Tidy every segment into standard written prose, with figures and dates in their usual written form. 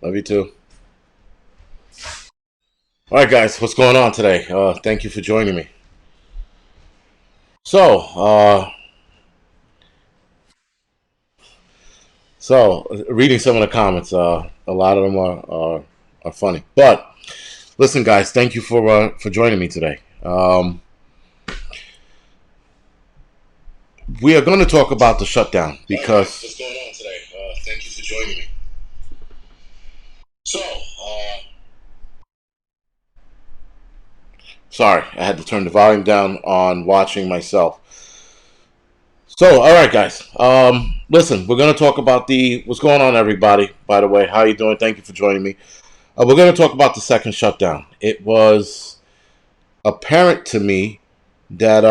Love you too. All right, guys, what's going on today? Thank you for joining me. So, uh, reading some of the comments, a lot of them are funny. But listen, guys, thank you for joining me today. We are going to talk about the shutdown because. What's going on today? Thank you for joining me. So, sorry, I had to turn the volume down on watching myself. So, all right, guys. Listen, we're gonna talk about the what's going on, everybody. By the way, how you doing? Thank you for joining me. We're gonna talk about the second shutdown. It was apparent to me that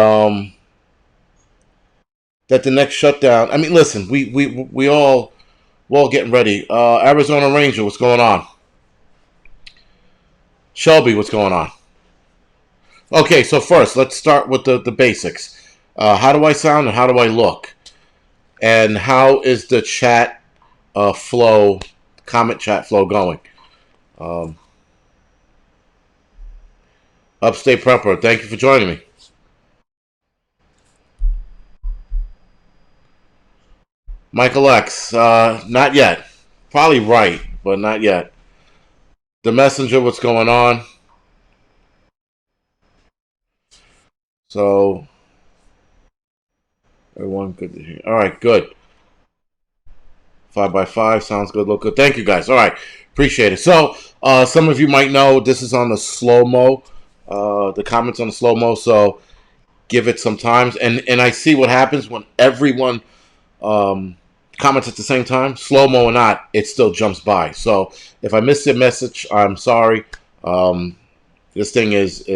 that the next shutdown. I mean, listen, we're all getting ready. Arizona Ranger, what's going on? Shelby, what's going on? Okay, so first, let's start with the basics. How do I sound and how do I look? And how is the chat flow, comment chat flow going? Um, Upstate Prepper, thank you for joining me. Michael X, not yet. Probably right, but not yet. The Messenger, what's going on? So, everyone good to hear. All right, good. 5x5 sounds good. Look good. Thank you, guys. All right, appreciate it. So, some of you might know this is on the slow mo. The comments on the slow mo. So, give it some time. And I see what happens when everyone comments at the same time, slow mo or not, it still jumps by. So if I missed your message, I'm sorry. This thing is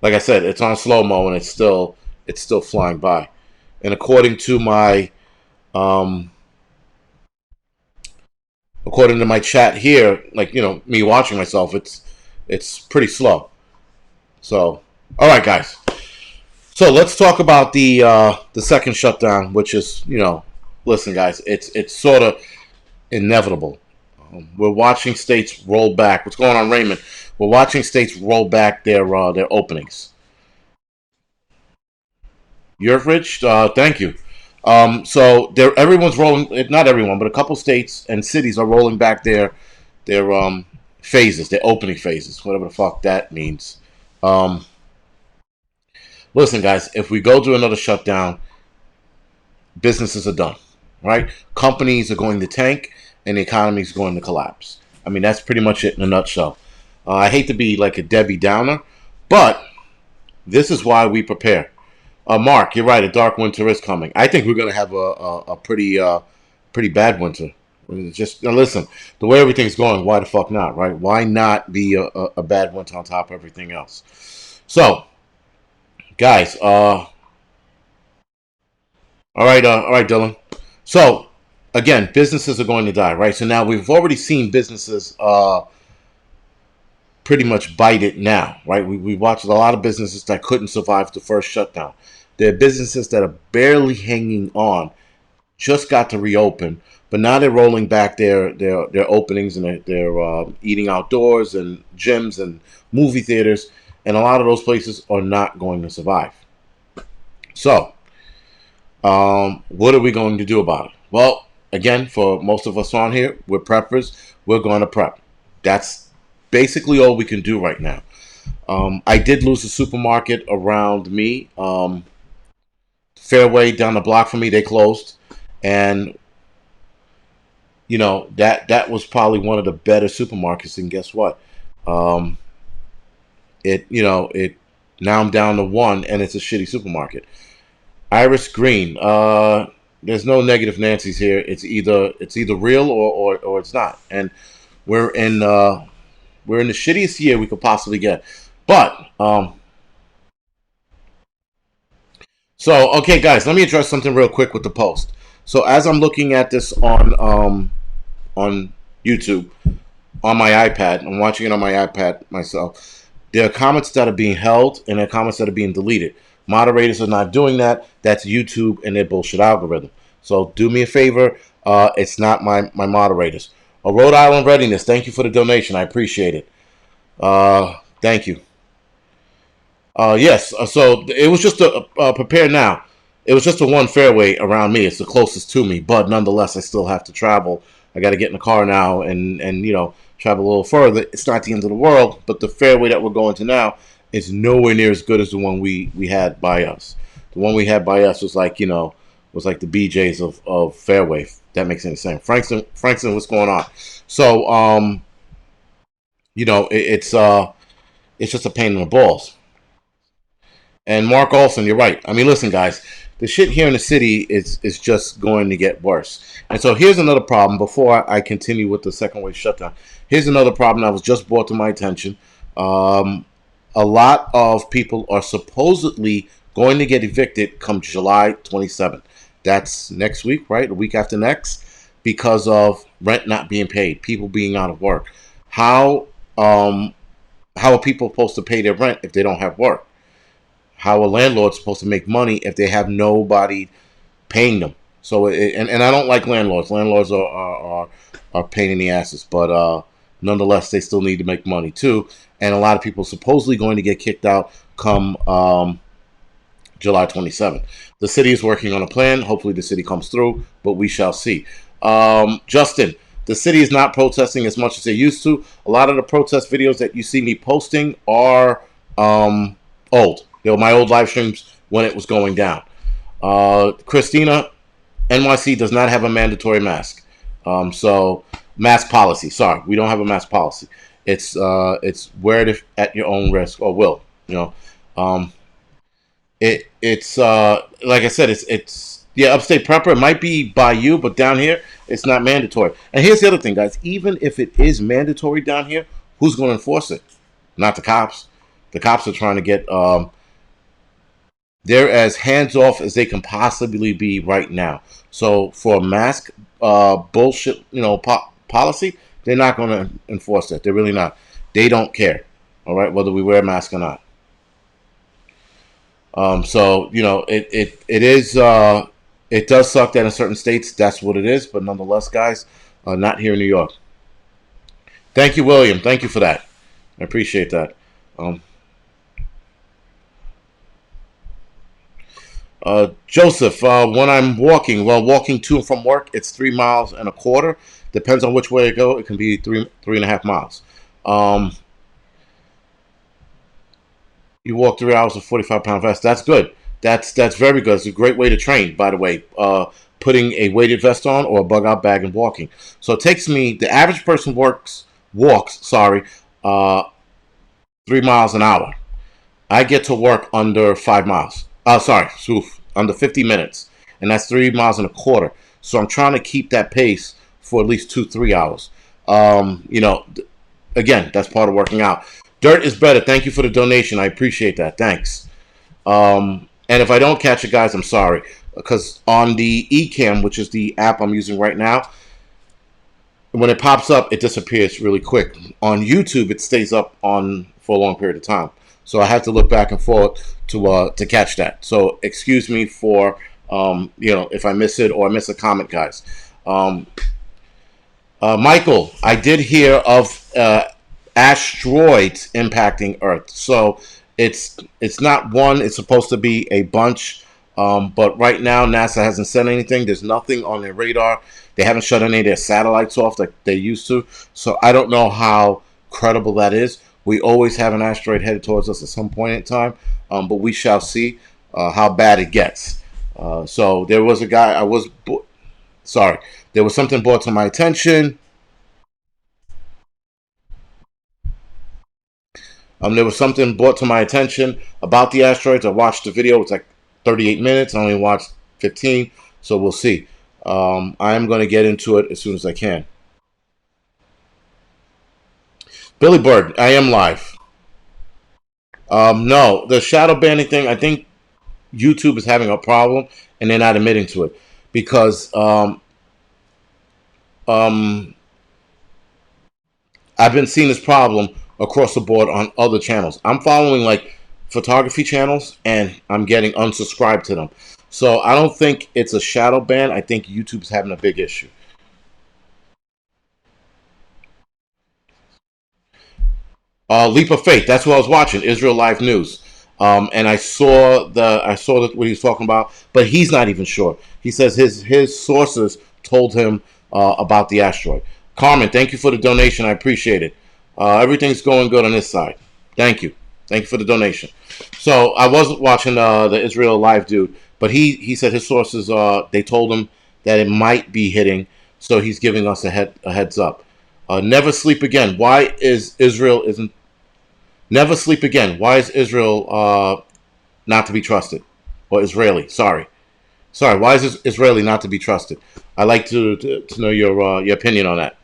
like I said, it's on slow mo and it's still flying by. And um, according to my chat here, like me watching myself, it's pretty slow. So all right, guys. So let's talk about the second shutdown, which is listen, guys, it's sort of inevitable. We're watching states roll back. What's going on, Raymond? We're watching states roll back their openings. You're rich. Thank you. So everyone's rolling. Not everyone, but a couple states and cities are rolling back their phases, their opening phases, whatever the fuck that means. Um, Listen, guys, if we go through another shutdown, businesses are done, right? Companies are going to tank, and the economy is going to collapse. I mean, that's pretty much it in a nutshell. I hate to be like a Debbie Downer, but this is why we prepare. Mark, you're right. A dark winter is coming. I think we're going to have a pretty bad winter. Just listen, the way everything's going, why the fuck not, right? Why not be a bad winter on top of everything else? So, guys, all right, Dylan. So, again, businesses are going to die, right? So now we've already seen businesses pretty much bite it now, right? We watched a lot of businesses that couldn't survive the first shutdown. There are businesses that are barely hanging on, just got to reopen, but now they're rolling back their openings and they're eating outdoors and gyms and movie theaters, and a lot of those places are not going to survive. So, what are we going to do about it? Well, again, for most of us on here, we're preppers. We're going to prep. That's basically all we can do right now. I did lose a supermarket around me. Fairway down the block from me, they closed, and that was probably one of the better supermarkets. And guess what? Um, it now I'm down to one, and it's a shitty supermarket. Iris Green. There's no negative Nancy's here. It's either real or it's not. And we're in we're in the shittiest year we could possibly get. But so okay, guys, let me address something real quick with the post. So as I'm looking at this on YouTube on my iPad, I'm watching it on my iPad myself. There are comments that are being held and there are comments that are being deleted. Moderators are not doing that. That's YouTube and their bullshit algorithm. So do me a favor. It's not my moderators. A Rhode Island readiness. Thank you for the donation. I appreciate it. Thank you. Yes. So it was just a prepare now. It was just a one fairway around me. It's the closest to me, but nonetheless, I still have to travel. I got to get in the car now and travel a little further. It's not the end of the world, but the fairway that we're going to now is nowhere near as good as the one we had by us. The one we had by us was like was like the BJ's of fairway. If that makes any sense. Frankston, what's going on? So it's just a pain in the balls. And Mark Olson, you're right. I mean, listen, guys, the shit here in the city is just going to get worse. And so here's another problem. Before I continue with the second wave shutdown, here's another problem that was just brought to my attention. Um, a lot of people are supposedly going to get evicted come July 27th. That's next week, right? The week after next, because of rent not being paid, people being out of work. How um, how are people supposed to pay their rent if they don't have work? How are landlords supposed to make money if they have nobody paying them? So, and I don't like landlords. Landlords are pain in the asses, but nonetheless, they still need to make money too. And a lot of people supposedly going to get kicked out come July 27th. The city is working on a plan. Hopefully, the city comes through, but we shall see. Justin, the city is not protesting as much as they used to. A lot of the protest videos that you see me posting are old. They were my old live streams when it was going down. Christina, NYC does not have a mandatory mask. So mask policy. Sorry, we don't have a mask policy. It's wear it at your own risk or will. Um, it's like I said, it's yeah, upstate prepper. It might be by you, but down here it's not mandatory. And here's the other thing, guys. Even if it is mandatory down here, who's going to enforce it? Not the cops. The cops are trying to get they're as hands off as they can possibly be right now. So for a mask bullshit, policy, they're not going to enforce that. They're really not. They don't care. All right, whether we wear a mask or not. So it is it does suck that in certain states that's what it is, but nonetheless, guys, not here in New York. Thank you, William. Thank you for that. I appreciate that. Um, Joseph, when I'm walking, walking to and from work, it's 3 miles and a quarter. Depends on which way I go. It can be three and a half miles. Um, you walk 3 hours with 45-pound vest. That's good. That's very good. It's a great way to train, by the way. Putting a weighted vest on or a bug out bag and walking. So it takes me. The average person walks. Sorry, 3 miles an hour. I get to work under 5 miles. Sorry, under 50 minutes, and that's 3 miles and a quarter. So I'm trying to keep that pace for at least 2-3 hours. Again, that's part of working out. Dirt is better. Thank you for the donation. I appreciate that. Thanks. And if I don't catch it, guys, I'm sorry. Because on the eCam, which is the app I'm using right now, when it pops up, it disappears really quick. On YouTube, it stays up on for a long period of time. So I have to look back and forth to catch that. So excuse me for if I miss it or I miss a comment, guys. Michael, I did hear of asteroids impacting Earth. So it's not one. It's supposed to be a bunch. But right now, NASA hasn't said anything. There's nothing on their radar. They haven't shut any of their satellites off like they used to. So I don't know how credible that is. We always have an asteroid headed towards us at some point in time. But we shall see how bad it gets. So there was a guy. Sorry. There was something brought to my attention. There was something brought to my attention about the asteroids. I watched the video. It's like 38 minutes. I only watched 15. So we'll see. I am going to get into it as soon as I can. Billy Bird, I am live. No, the shadow banning thing, I think YouTube is having a problem and they're not admitting to it because um, I've been seeing this problem across the board on other channels. I'm following like photography channels and I'm getting unsubscribed to them. So I don't think it's a shadow ban. I think YouTube's having a big issue. Leap of Faith. That's what I was watching. Israel Live News. And I saw what he was talking about, but he's not even sure. He says his sources told him about the asteroid. Carmen, thank you for the donation. I appreciate it. Everything's going good on this side. Thank you for the donation. So I was watching the Israel Live dude, but he said his sources they told him that it might be hitting, so he's giving us a heads up. Never sleep again. Why is Israel isn't Never sleep again? Why is Israel not to be trusted? Or Israeli? Sorry. Why is this Israeli not to be trusted? I'd like to know your opinion on that.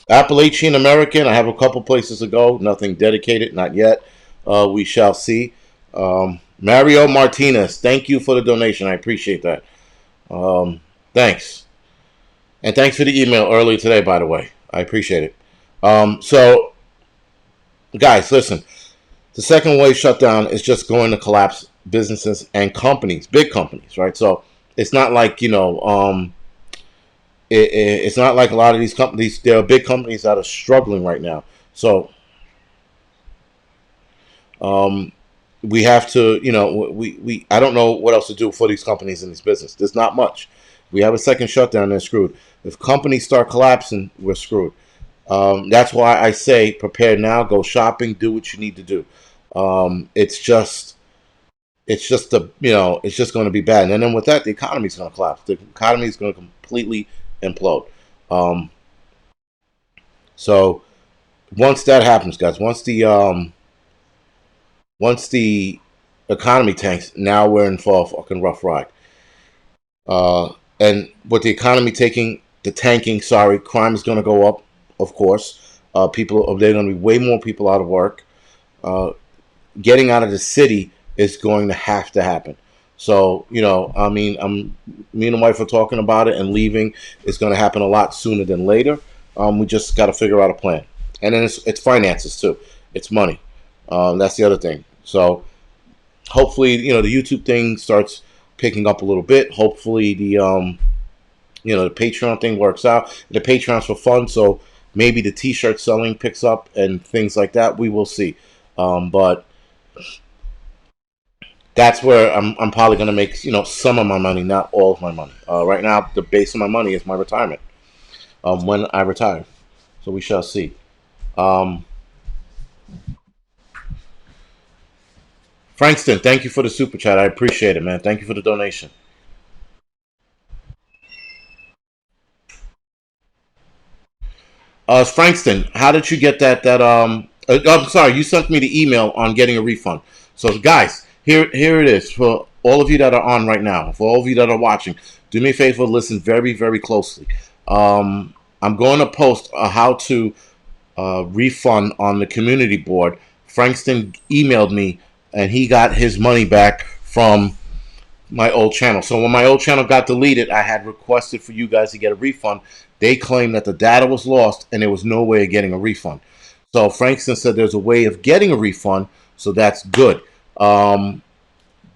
Appalachian American. I have a couple places to go. Nothing dedicated, not yet. We shall see. Mario Martinez. Thank you for the donation. I appreciate that. Thanks. And thanks for the email earlier today, by the way. I appreciate it. So, guys, listen. The second wave shutdown is just going to collapse businesses and companies, big companies, right? So it's not like it's not like a lot of these companies. There are big companies that are struggling right now. So we have to, we I don't know what else to do for these companies in this business. There's not much. We have a second shutdown, they're screwed. If companies start collapsing, we're screwed. That's why I say prepare now, go shopping, do what you need to do. It's just going to be bad. And then with that, the economy is going to collapse. The economy is going to completely implode. So once that happens, guys, once the economy tanks, now we're in for a fucking rough ride. And with the economy tanking, crime is going to go up, of course. They're going to be way more people out of work. Getting out of the city is going to have to happen. So, me and the wife are talking about it, and leaving is going to happen a lot sooner than later. We just got to figure out a plan. And then it's finances too. It's money. That's the other thing. So hopefully, the YouTube thing starts picking up a little bit. Hopefully the Patreon thing works out. The Patreon's for fun, so maybe the t-shirt selling picks up and things like that. We will see. But that's where I'm probably going to make some of my money, not all of my money. Right now, the base of my money is my retirement. When I retire, so we shall see. Frankston, thank you for the super chat. I appreciate it, man. Thank you for the donation. Frankston, how did you get that? I'm sorry, you sent me the email on getting a refund. So, guys, here it is for all of you that are on right now. For all of you that are watching, do me a favor, listen very, very closely. I'm going to post a how to refund on the community board. Frankston emailed me, and he got his money back from my old channel. So when my old channel got deleted, I had requested for you guys to get a refund. They claimed that the data was lost and there was no way of getting a refund. So Frankston said there's a way of getting a refund, so that's good.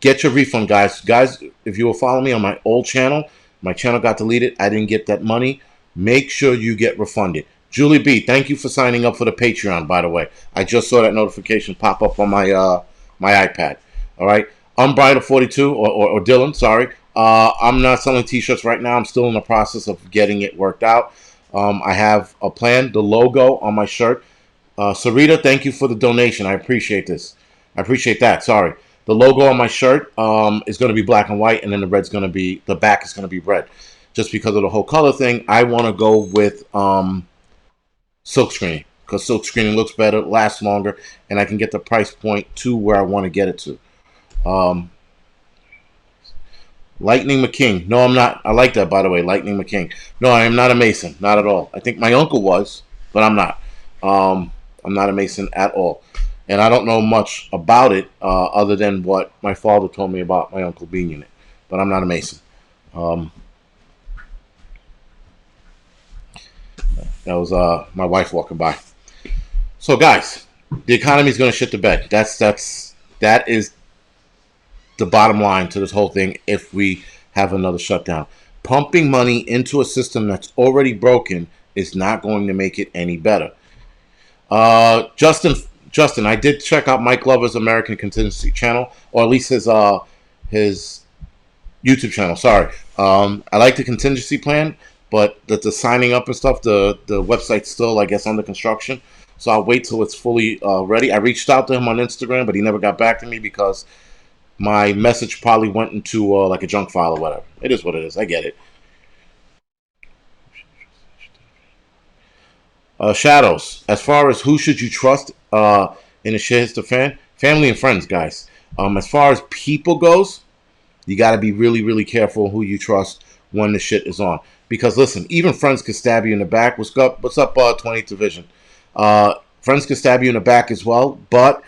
Get your refund, guys. Guys, if you were following me on my channel got deleted. I didn't get that money. Make sure you get refunded. Julie B, thank you for signing up for the Patreon, by the way. I just saw that notification pop up on my my iPad. All right. Unbridled 42 or Dylan, sorry. I'm not selling t-shirts right now. I'm still in the process of getting it worked out. I have a plan, the logo on my shirt. Sarita, thank you for the donation. I appreciate this. I appreciate that. Sorry. The logo on my shirt is going to be black and white, and then the back is going to be red. Just because of the whole color thing, I want to go with silk screening, because silk screening looks better, lasts longer, and I can get the price point to where I want to get it to. Lightning McKing. No, I'm not. I like that, by the way. Lightning McKing. No, I am not a Mason. Not at all. I think my uncle was, but I'm not. I'm not a Mason at all. And I don't know much about it other than what my father told me about my uncle being in it. But I'm not a Mason. That was my wife walking by. So, guys, the economy is going to shit the bed. That is the bottom line to this whole thing if we have another shutdown. Pumping money into a system that's already broken is not going to make it any better. Justin, I did check out Mike Glover's American Contingency channel, or at least his YouTube channel. Sorry, I like the contingency plan, but the signing up and stuff, the website's still, I guess, under construction. So I'll wait till it's fully ready. I reached out to him on Instagram, but he never got back to me because my message probably went into like a junk file or whatever. It is what it is. I get it. Shadows. As far as who should you trust in a shit the fan, family and friends, guys. As far as people goes, you got to be really, really careful who you trust when the shit is on. Because listen, even friends can stab you in the back. What's up? 20th Division. Friends can stab you in the back as well, but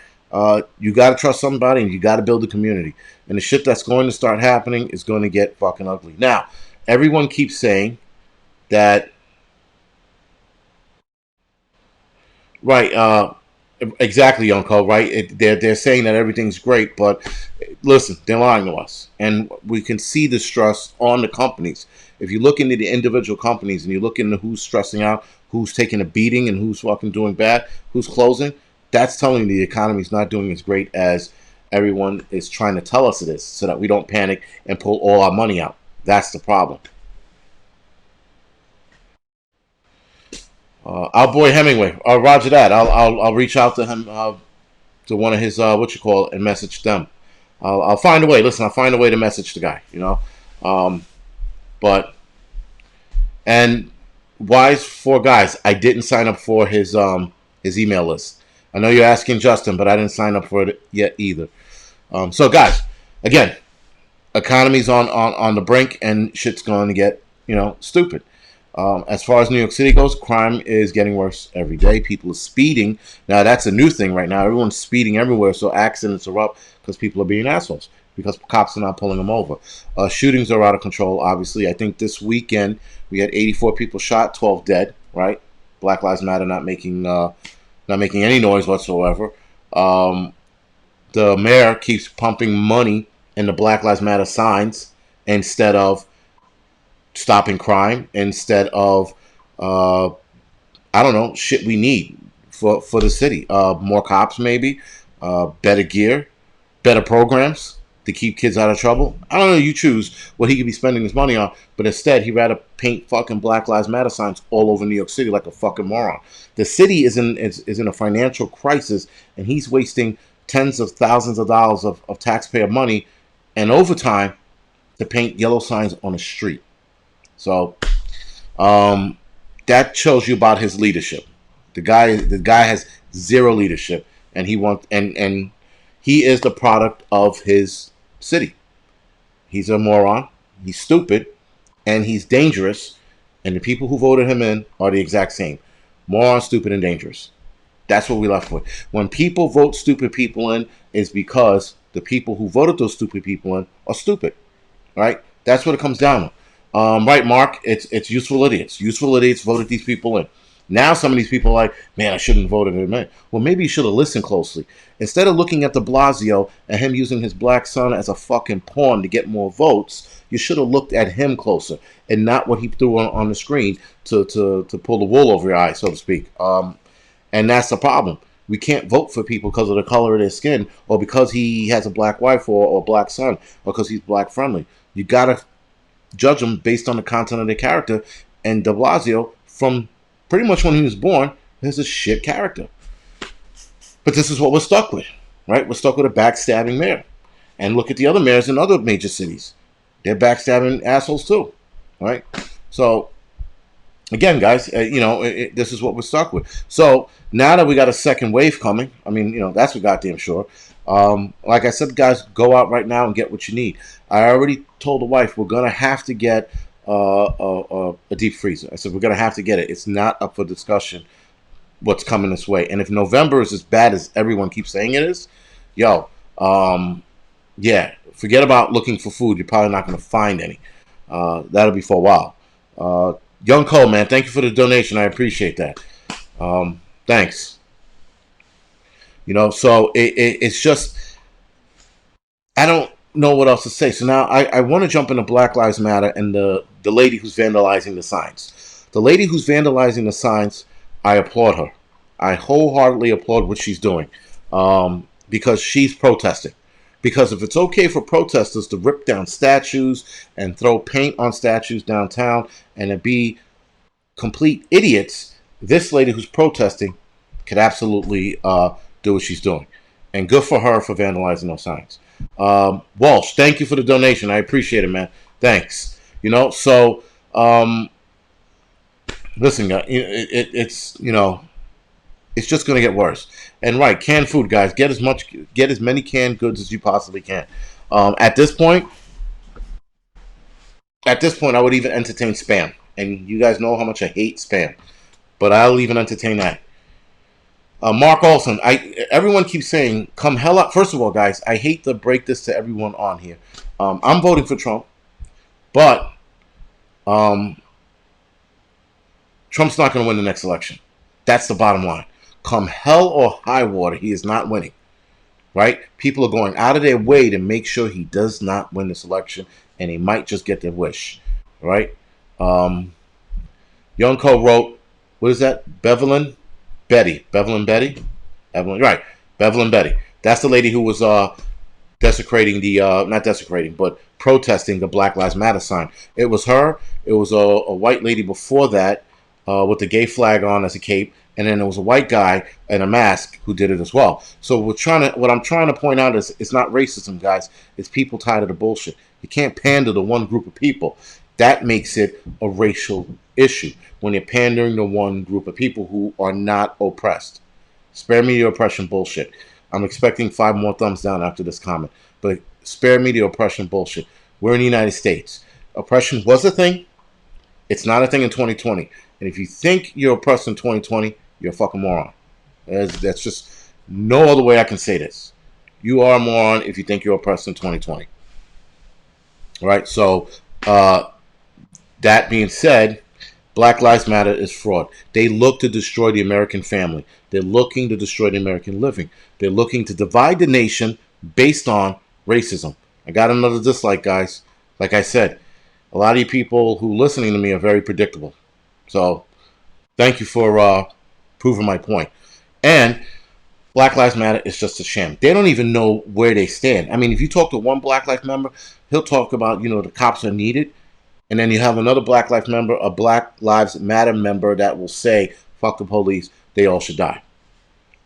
you got to trust somebody and you got to build a community. And the shit that's going to start happening is going to get fucking ugly. Now, everyone keeps saying that. Right. Exactly, Uncle. Right. They're saying that everything's great, but listen, they're lying to us, and we can see the stress on the companies. If you look into the individual companies and you look into who's stressing out, who's taking a beating, and who's fucking doing bad, who's closing, that's telling you the economy's not doing as great as everyone is trying to tell us it is, so that we don't panic and pull all our money out. That's the problem. Our boy Hemingway. Roger that. I'll reach out to him to one of his what you call it and message them. I'll find a way. Listen, I'll find a way to message the guy. Um, but and wise for guys, I didn't sign up for his email list. I know you're asking Justin, but I didn't sign up for it yet either. So guys, again, economy's on the brink and shit's going to get stupid. As far as New York City goes, crime is getting worse every day. People are speeding. Now, that's a new thing right now. Everyone's speeding everywhere, so accidents are up because people are being assholes, because cops are not pulling them over. Shootings are out of control, obviously. I think this weekend we had 84 people shot, 12 dead, right? Black Lives Matter not making any noise whatsoever. The mayor keeps pumping money in the Black Lives Matter signs instead of stopping crime, instead of I don't know, shit we need for the city. More cops, maybe, better gear, better programs to keep kids out of trouble. I don't know. You choose what he could be spending his money on, but instead he'd rather paint fucking Black Lives Matter signs all over New York City like a fucking moron. The city is in a financial crisis, and he's wasting tens of thousands of dollars of taxpayer money and overtime to paint yellow signs on the street. So that shows you about his leadership. The guy has zero leadership, and and he is the product of his city. He's a moron. He's stupid, and he's dangerous. And the people who voted him in are the exact same: moron, stupid, and dangerous. That's what we left with. When people vote stupid people in, is because the people who voted those stupid people in are stupid. Right? That's what it comes down to. Right, Mark? It's useful idiots. Useful idiots voted these people in. Now some of these people are like, man, I shouldn't have voted him in. Well, maybe you should have listened closely. Instead of looking at de Blasio and him using his black son as a fucking pawn to get more votes, you should have looked at him closer and not what he threw on the screen to pull the wool over your eyes, so to speak. And that's the problem. We can't vote for people because of the color of their skin, or because he has a black wife or a black son, or because he's black friendly. You gotta judge them based on the content of their character. And de Blasio, from pretty much when he was born, is a shit character. But this is what we're stuck with, right? We're stuck with a backstabbing mayor. And look at the other mayors in other major cities. They're backstabbing assholes too, right? So, again, guys, this is what we're stuck with. So, now that we got a second wave coming, I mean, that's for goddamn sure. Like I said, guys, go out right now and get what you need. I already told the wife we're going to have to get a deep freezer. I said we're going to have to get it. It's not up for discussion what's coming this way. And if November is as bad as everyone keeps saying it is, yeah, forget about looking for food. You're probably not going to find any. That'll be for a while. Young Cole, man, thank you for the donation. I appreciate that. Thanks. So it's just, I don't know what else to say. So now I want to jump into Black Lives Matter and the lady who's vandalizing the signs. The lady who's vandalizing the signs, I applaud her. I wholeheartedly applaud what she's doing, because she's protesting. Because if it's okay for protesters to rip down statues and throw paint on statues downtown and to be complete idiots, this lady who's protesting could absolutely do what she's doing. And good for her for vandalizing those signs. Walsh, thank you for the donation. I appreciate it, man. Thanks. So listen, it's it's just going to get worse. And right, canned food, guys, get as many canned goods as you possibly can. At this point, I would even entertain spam. And you guys know how much I hate spam, but I'll even entertain that. Mark Olson, everyone keeps saying, "Come hell up." First of all, guys, I hate to break this to everyone on here. I'm voting for Trump, but um, Trump's not going to win the next election. That's the bottom line. Come hell or high water, he is not winning. Right? People are going out of their way to make sure he does not win this election, and he might just get their wish. Right? Yonko wrote, what is that? Bevelyn Betty. Right. Bevelyn Betty. That's the lady who was desecrating not desecrating, but protesting the Black Lives Matter sign. It was her. It was a white lady before that with the gay flag on as a cape. And then there was a white guy in a mask who did it as well. So what I'm trying to point out is it's not racism, guys. It's people tired of the bullshit. You can't pander to one group of people. That makes it a racial issue when you're pandering to one group of people who are not oppressed. Spare me the oppression bullshit. I'm expecting 5 more thumbs down after this comment. But spare me the oppression bullshit. We're in the United States. Oppression was a thing. It's not a thing in 2020. And if you think you're oppressed in 2020, you're a fucking moron. That's just no other way I can say this. You are a moron if you think you're oppressed in 2020. All right? So, that being said, Black Lives Matter is fraud. They look to destroy the American family. They're looking to destroy the American living. They're looking to divide the nation based on racism. I got another dislike, guys. Like I said, a lot of you people who are listening to me are very predictable. So, thank you for proving my point. And Black Lives Matter is just a sham. They don't even know where they stand. I mean, if you talk to one Black Lives member, he'll talk about, the cops are needed. And then you have another Black Lives member, a Black Lives Matter member that will say, fuck the police, they all should die.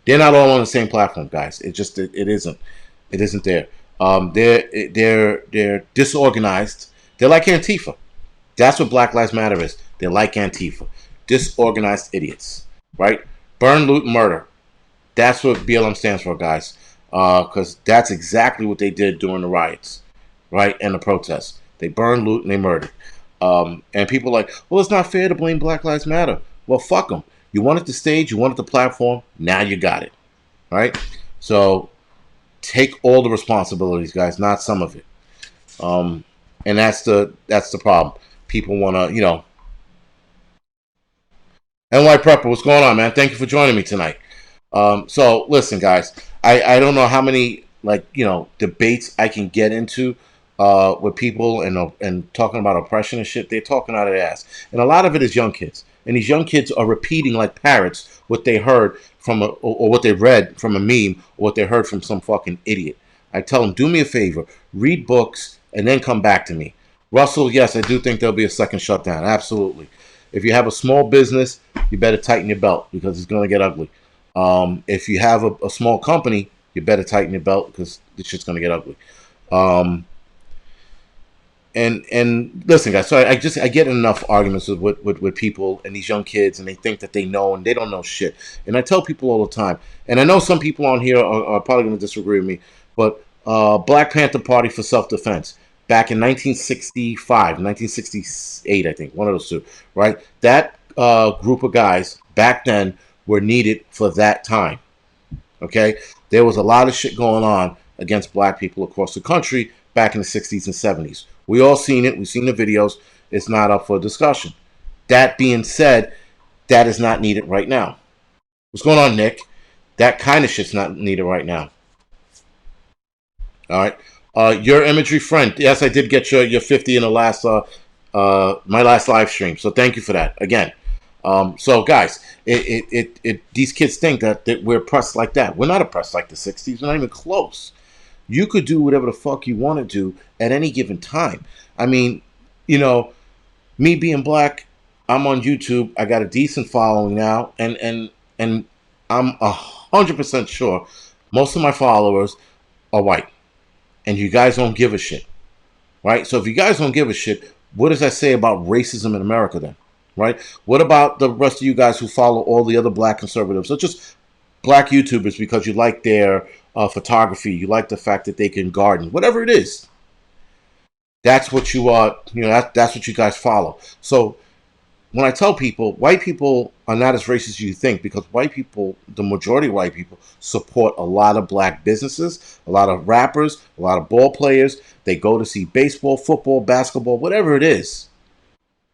They're not all on the same platform, guys. It isn't. It isn't there. They're disorganized. They're like Antifa. That's what Black Lives Matter is. They're like Antifa. Disorganized idiots. Right? Burn, loot, murder. That's what BLM stands for, guys. Because that's exactly what they did during the riots. Right? And the protests. They burned, loot, and they murdered. And people are like, well, it's not fair to blame Black Lives Matter. Well, fuck them. You wanted the stage, you wanted the platform, now you got it. All right? So take all the responsibilities, guys, not some of it. And that's the problem. People want to, Angryprepper, what's going on, man? Thank you for joining me tonight. So listen, guys, I don't know how many debates I can get into with people and talking about oppression and shit. They're talking out of their ass, and a lot of it is young kids. And these young kids are repeating like parrots what they heard from or what they read from a meme or what they heard from some fucking idiot. I tell them, do me a favor, read books and then come back to me. Russell, yes, I do think there'll be a second shutdown. Absolutely. If you have a small business, you better tighten your belt because it's going to get ugly. If you have a small company, you better tighten your belt because this shit's going to get ugly. And listen, guys. So I get enough arguments with people and these young kids, and they think that they know, and they don't know shit. And I tell people all the time, and I know some people on here are probably going to disagree with me, but Black Panther Party for Self-Defense back in 1965, 1968, I think, one of those two, right? That group of guys back then were needed for that time. Okay, there was a lot of shit going on against black people across the country back in the 60s and 70s. We all seen it. We've seen the videos. It's not up for discussion. That being said, that is not needed right now. What's going on, Nick? That kind of shit's not needed right now. All right. Your imagery friend. Yes, I did get your 50 in the last my last live stream. So thank you for that. Again, So guys, these kids think that we're oppressed like that. We're not oppressed like the '60s. We're not even close. You could do whatever the fuck you want to do at any given time. I mean, you know, me being black, I'm on YouTube. I got a decent following now, and I'm 100% sure most of my followers are white, and you guys don't give a shit, right? So if you guys don't give a shit, what does that say about racism in America then, right? What about the rest of you guys who follow all the other black conservatives, or just black YouTubers because you like their photography, you like the fact that they can garden, whatever it is. That's what you are. That's what you guys follow. So when I tell people, white people are not as racist as you think, because white people, the majority of white people, support a lot of black businesses, a lot of rappers, a lot of ball players. They go to see baseball, football, basketball, whatever it is,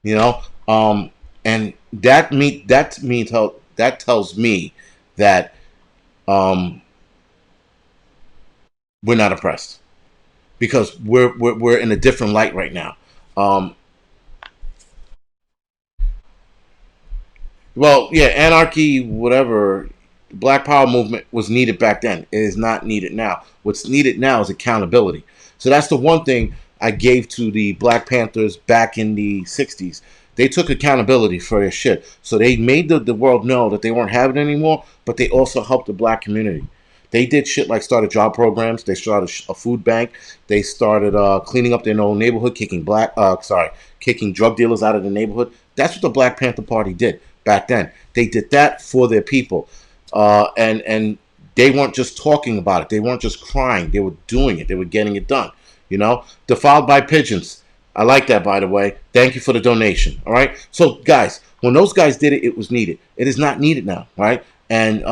you know. And that tells me that we're not oppressed, because we're in a different light right now. Um, Well, yeah, anarchy, whatever. The Black Power movement was needed back then. It is not needed now. What's needed now is accountability. So that's the one thing I gave to the Black Panthers back in the '60s. They took accountability for their shit. So they made the world know that they weren't having it anymore, but they also helped the black community. They did shit like started job programs. They started a food bank. They started cleaning up their own neighborhood, kicking drug dealers out of the neighborhood. That's what the Black Panther Party did back then. They did that for their people, and they weren't just talking about it. They weren't just crying. They were doing it. They were getting it done. Defiled by pigeons. I like that, by the way. Thank you for the donation. All right. So, guys, when those guys did it, it was needed. It is not needed now, right? And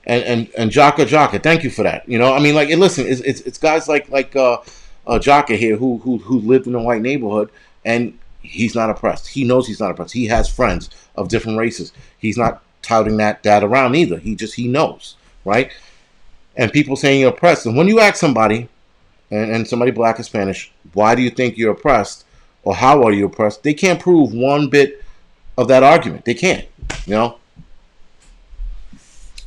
Jaka, thank you for that. I mean, like, listen, it's guys like Jaka here who lived in a white neighborhood, and he's not oppressed. He knows he's not oppressed. He has friends of different races. He's not touting that around either. He knows, right? And people saying you're oppressed, and when you ask somebody, and somebody black or Spanish, why do you think you're oppressed, or how are you oppressed? They can't prove one bit of that argument. They can't, you know.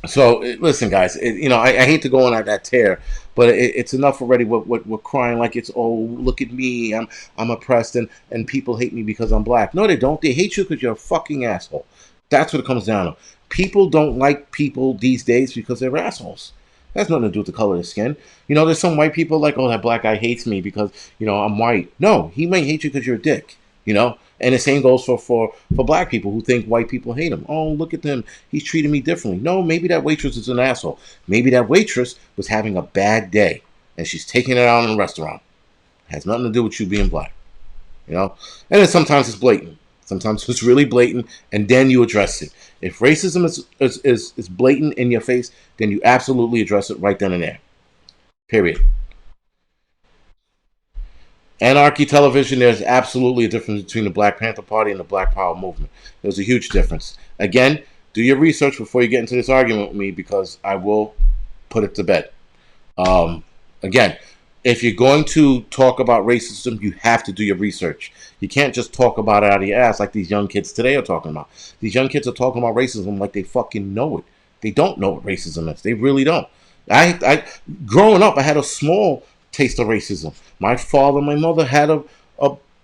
So listen, guys. I hate to go on that tear, but it's enough already. We're crying like it's, oh, look at me, I'm oppressed, and people hate me because I'm black. No, they don't. They hate you because you're a fucking asshole. That's what it comes down to. People don't like people these days because they're assholes. That has nothing to do with the color of their skin. There's some white people like, oh, that black guy hates me because I'm white. No, he might hate you because you're a dick. And the same goes for black people who think white people hate him. Oh, look at them. He's treating me differently. No, maybe that waitress is an asshole. Maybe that waitress was having a bad day and she's taking it out in a restaurant. It has nothing to do with you being black. And then sometimes it's blatant. Sometimes it's really blatant, and then you address it. If racism is blatant in your face, then you absolutely address it right then and there. Period. Anarchy television, there's absolutely a difference between the Black Panther Party and the Black Power movement. There's a huge difference. Again, do your research before you get into this argument with me, because I will put it to bed. Again, if you're going to talk about racism, you have to do your research. You can't just talk about it out of your ass like these young kids today are talking about. These young kids are talking about racism like they fucking know it. They don't know what racism is. They really don't. Growing up, I had a small taste of racism. My father and my mother had a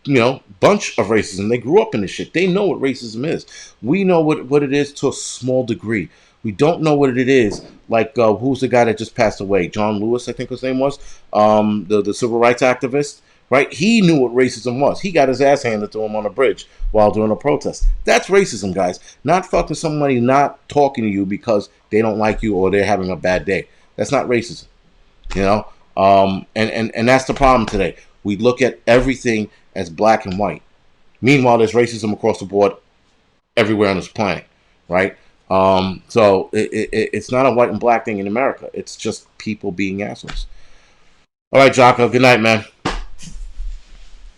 bunch of racism. They grew up in this shit. They know what racism is. We know what it is to a small degree. We don't know what it is. Like, who's the guy that just passed away? John Lewis, I think his name was. The civil rights activist, right? He knew what racism was. He got his ass handed to him on a bridge while doing a protest. That's racism, guys. Not fucking somebody not talking to you because they don't like you or they're having a bad day. That's not racism, and that's the problem today. We look at everything as black and white. Meanwhile, there's racism across the board everywhere on this planet, right? So it's not a white and black thing in America. It's just people being assholes. All right, Jocko. Good night, man.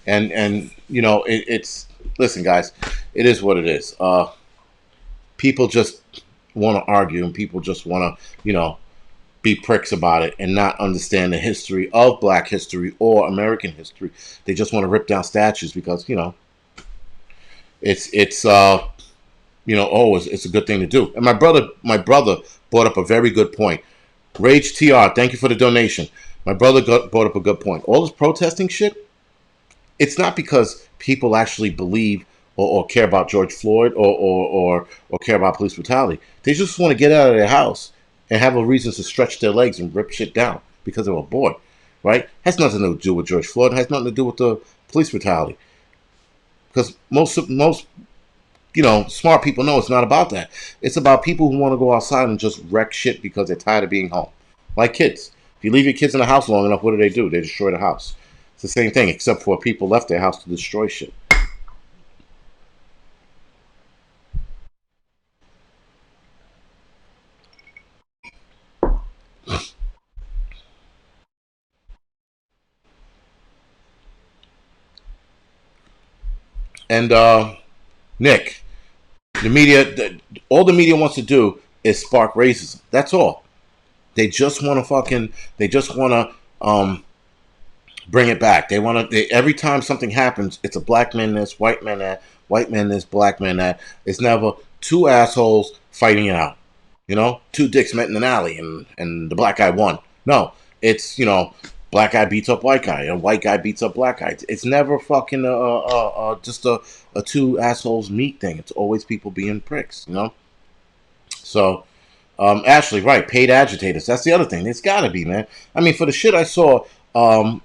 And it's listen, guys. It is what it is. People just want to argue, and people just want to be pricks about it and not understand the history of black history or American history. They just want to rip down statues because It's it's a good thing to do. And my brother brought up a very good point. Rage TR, thank you for the donation. My brother brought up a good point. All this protesting shit, it's not because people actually believe or care about George Floyd or care about police brutality. They just want to get out of their house and have a reason to stretch their legs and rip shit down because they were bored, right? Has nothing to do with George Floyd. It has nothing to do with the police brutality. Because most smart people know it's not about that. It's about people who want to go outside and just wreck shit because they're tired of being home. Like kids. If you leave your kids in the house long enough, what do? They destroy the house. It's the same thing, except for people left their house to destroy shit. And Nick, all the media wants to do is spark racism. That's all. They just want to they just want to bring it back. They want to. Every time something happens, it's a black man this, white man that, white man this, black man that. It's never two assholes fighting it out. Two dicks met in an alley and the black guy won. No, it's black guy beats up white guy and white guy beats up black guy. It's never fucking just a two assholes meet thing. It's always people being pricks. So Ashley, right? Paid agitators. That's the other thing. It's got to be, man. I mean, for the shit I saw, during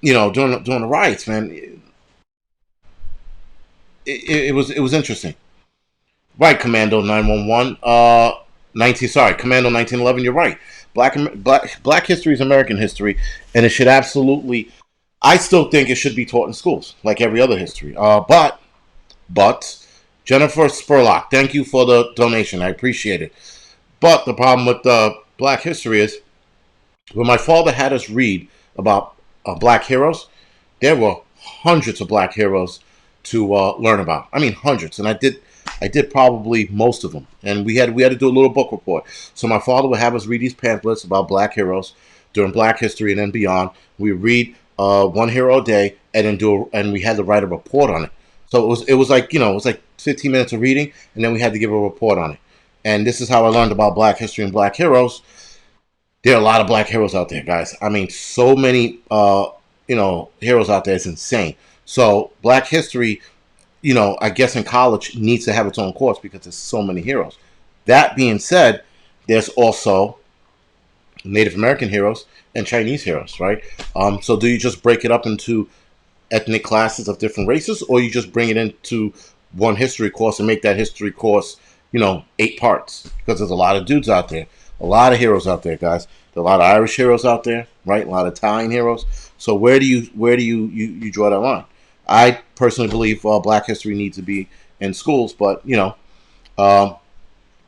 the riots, man, it was interesting. Right, Commando 911. 19. Sorry, Commando 1911. You're right. Black history is American history, and it should absolutely. I still think it should be taught in schools, like every other history. But Jennifer Spurlock, thank you for the donation. I appreciate it. But the problem with Black history is when my father had us read about black heroes, there were hundreds of black heroes to learn about. I mean, hundreds, and I did probably most of them, and we had to do a little book report. So my father would have us read these pamphlets about black heroes during Black history and then beyond. We read one hero a day, and and we had to write a report on it. So it was like it was like 15 minutes of reading, and then we had to give a report on it. And this is how I learned about Black history and black heroes. There are a lot of black heroes out there, guys. I mean, so many heroes out there. It's insane. So Black history, I guess in college needs to have its own course because there's so many heroes. That being said, there's also Native American heroes and Chinese heroes, right? So do you just break it up into ethnic classes of different races, or you just bring it into one history course and make that history course, 8 parts? Because there's a lot of dudes out there, a lot of heroes out there, guys. There's a lot of Irish heroes out there, right? A lot of Italian heroes. So where do you draw that line? I personally believe Black history needs to be in schools, but uh,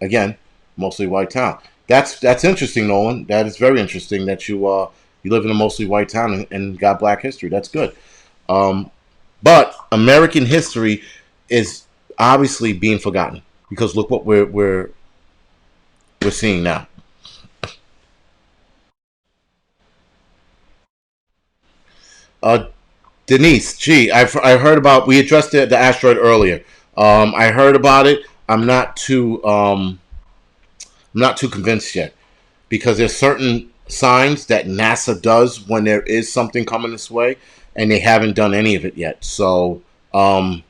again, mostly white town. That's interesting, Nolan. That is very interesting that you live in a mostly white town and got Black history. That's good. Um, but American history is obviously being forgotten because look what we're seeing now. Uh, Denise, gee, I heard about. We addressed the asteroid earlier. I heard about it. I'm not too convinced yet because there's certain signs that NASA does when there is something coming this way, and they haven't done any of it yet. So um,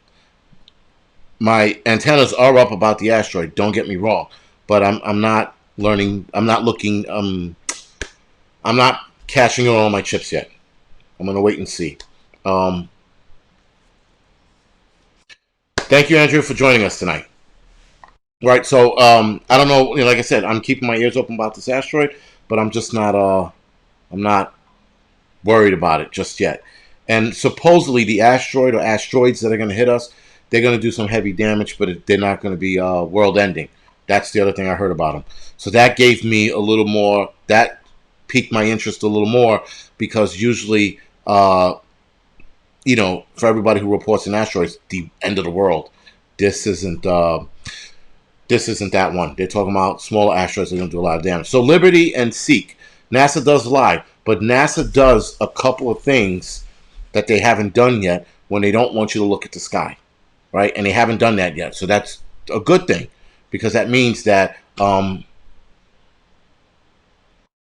my antennas are up about the asteroid. Don't get me wrong, but I'm not learning. I'm not looking. I'm not cashing in all my chips yet. I'm gonna wait and see. Um, Thank you, Andrew, for joining us tonight. Right. So I don't know. Like I said, I'm keeping my ears open about this asteroid, but I'm just not. I'm not worried about it just yet. And supposedly the asteroid or asteroids that are going to hit us, they're going to do some heavy damage, but they're not going to be world ending. That's the other thing I heard about them. So that gave me a little more. That piqued my interest a little more because usually, for everybody who reports an asteroid, it's the end of the world. This isn't. This isn't that one. They're talking about smaller asteroids that are going to do a lot of damage. So Liberty and Seek. NASA does lie, but NASA does a couple of things that they haven't done yet when they don't want you to look at the sky. right? And they haven't done that yet, so that's a good thing because that means that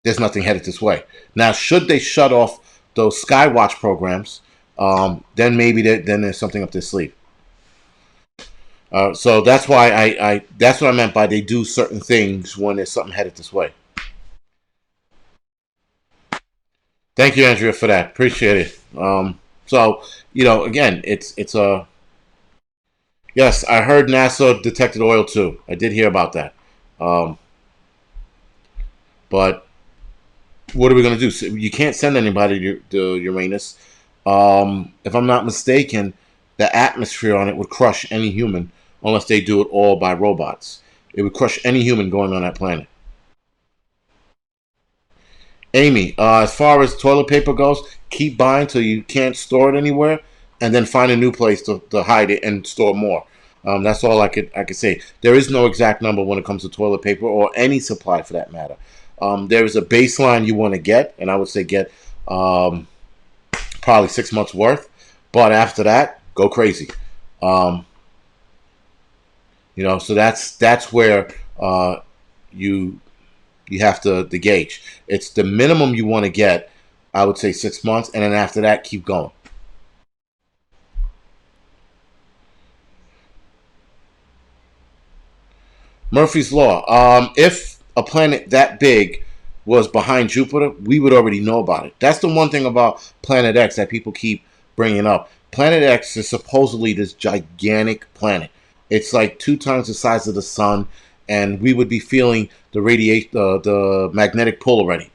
there's nothing headed this way. Now, should they shut off those Skywatch programs, then maybe then there's something up their sleeve. So that's why that's what I meant by they do certain things when there's something headed this way. Thank you, Andrea, for that. Appreciate it. So again, it's a yes. I heard NASA detected oil too. I did hear about that. Um, but what are we going to do? You can't send anybody to Uranus. If I'm not mistaken, the atmosphere on it would crush any human unless they do it all by robots. It would crush any human going on that planet. Amy, as far as toilet paper goes, keep buying till you can't store it anywhere, and then find a new place to hide it and store more. That's all I could say. There is no exact number when it comes to toilet paper or any supply for that matter. There is a baseline you want to get, and I would say get probably 6 months worth. But after that, go crazy. Um, so that's where you you have to gauge. It's the minimum you want to get. I would say 6 months, and then after that, keep going. Murphy's Law. If a planet that big was behind Jupiter, we would already know about it. That's the one thing about Planet X that people keep bringing up. Planet X is supposedly this gigantic planet. It's like 2 times the size of the sun, and we would be feeling the radiation, the magnetic pull already.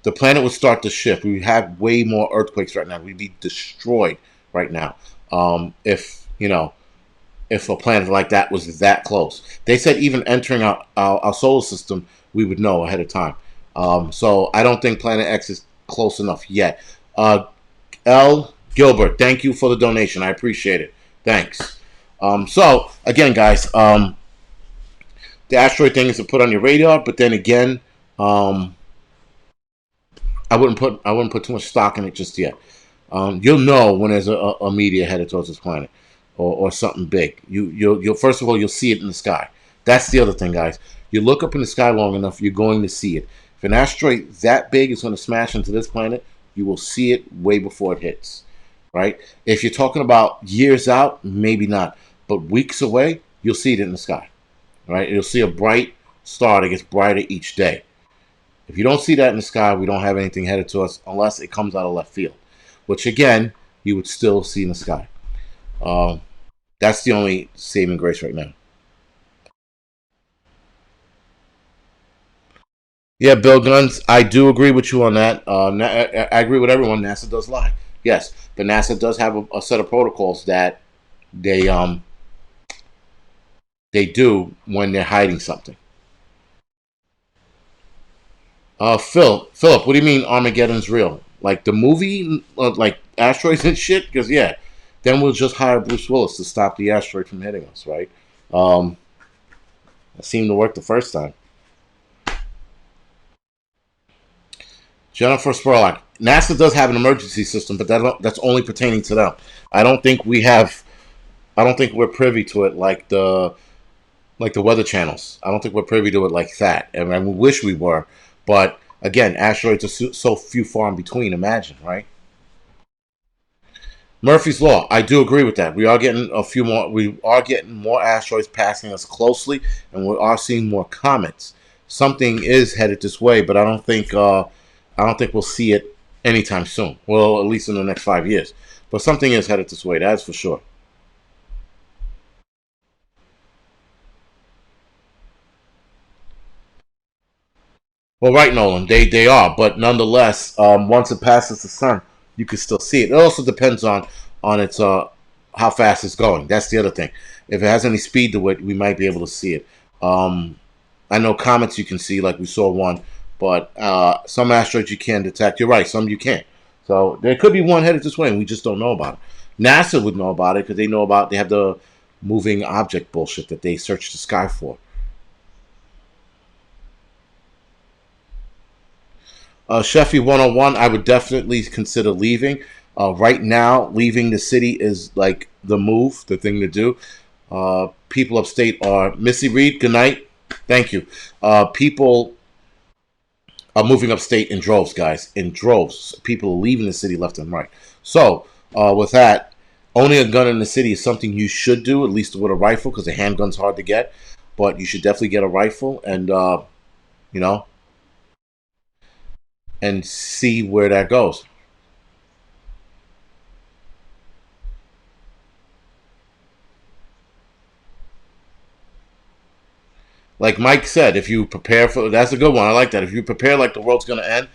The planet would start to shift. We have way more earthquakes right now. We'd be destroyed right now. If a planet like that was that close. They said even entering our solar system, we would know ahead of time. So I don't think Planet X is close enough yet. L. Gilbert, thank you for the donation. I appreciate it. Thanks. So again, guys, the asteroid thing is to put on your radar, but then again, um, I wouldn't put too much stock in it just yet. You'll know when there's a meteor headed towards this planet, or something big. You'll first of all you'll see it in the sky. That's the other thing, guys. You look up in the sky long enough, you're going to see it. If an asteroid that big is going to smash into this planet, you will see it way before it hits. Right? If you're talking about years out, maybe not, but weeks away, you'll see it in the sky. Right? You'll see a bright star that gets brighter each day. If you don't see that in the sky, we don't have anything headed to us unless it comes out of left field, which again you would still see in the sky. Um, that's the only saving grace right now. Yeah, Bill Guns, I do agree with you on that. I agree with everyone. NASA does lie. Yes, but NASA does have a set of protocols that they they do when they're hiding something. Philip, what do you mean Armageddon's real? Like the movie, like asteroids and shit? Because yeah, then we'll just hire Bruce Willis to stop the asteroid from hitting us, right? Um, it seemed to work the first time. Jennifer Spurlock, NASA does have an emergency system, but that's only pertaining to them. I don't think we have. I don't think we're privy to it like the weather channels. I don't think we're privy to it like that. And we wish we were, but again, asteroids are so few far in between. Imagine, right? Murphy's Law. I do agree with that. We are getting a few more. We are getting more asteroids passing us closely, and we are seeing more comets. Something is headed this way, but I don't think. I don't think we'll see it anytime soon. Well, at least in the next 5 years. But something is headed this way. That's for sure. Well, right, Nolan. They are, but nonetheless, once it passes the sun, you can still see it. It also depends on its how fast it's going. That's the other thing. If it has any speed to it, we might be able to see it. Um, I know comets you can see, like we saw one, but some asteroids you can detect. You're right, some you can't. So there could be one headed this way, and we just don't know about it. NASA would know about it because they have the moving object bullshit that they search the sky for. Sheffy 101, I would definitely consider leaving. Right now, leaving the city is like the move, the thing to do. People upstate are Missy Reed. Good night. Thank you. People are moving upstate in droves, guys. In droves, people are leaving the city left and right. So, with that, owning a gun in the city is something you should do, at least with a rifle, because a handgun's hard to get. But you should definitely get a rifle and you know, and see where that goes. Like Mike said, if you prepare for that's a good one. I like that. If you prepare like the world's gonna end,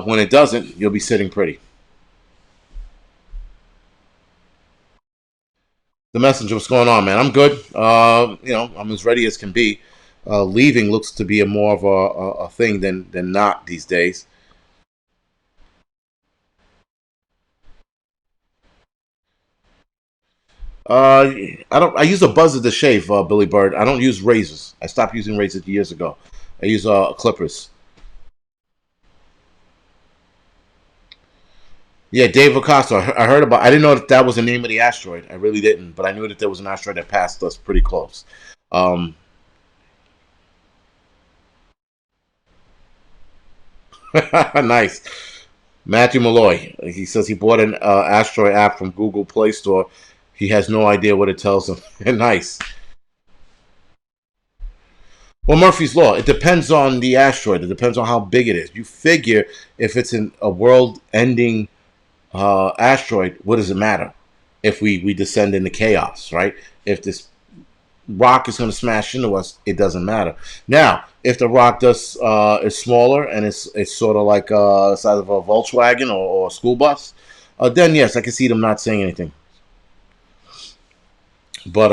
when it doesn't, you'll be sitting pretty. The messenger, what's going on, man? I'm good. I'm as ready as can be. Leaving looks to be a more of a thing than not these days. Uh, I don't. I use a buzzer to shave, Billy Bird. I don't use razors. I stopped using razors years ago. I use clippers. Yeah, Dave Acosta. I heard about. I didn't know that was the name of the asteroid. I really didn't, but I knew that there was an asteroid that passed us pretty close. Um, nice. Matthew Malloy. He says he bought an asteroid app from Google Play Store. He has no idea what it tells him. Nice. Well, Murphy's Law. It depends on the asteroid. It depends on how big it is. You figure if it's a world-ending asteroid, what does it matter? If we descend into chaos, right? If this rock is going to smash into us, it doesn't matter. Now, if the rock does is smaller and it's sort of like the size of a Volkswagen or a school bus, then yes, I can see them not saying anything. But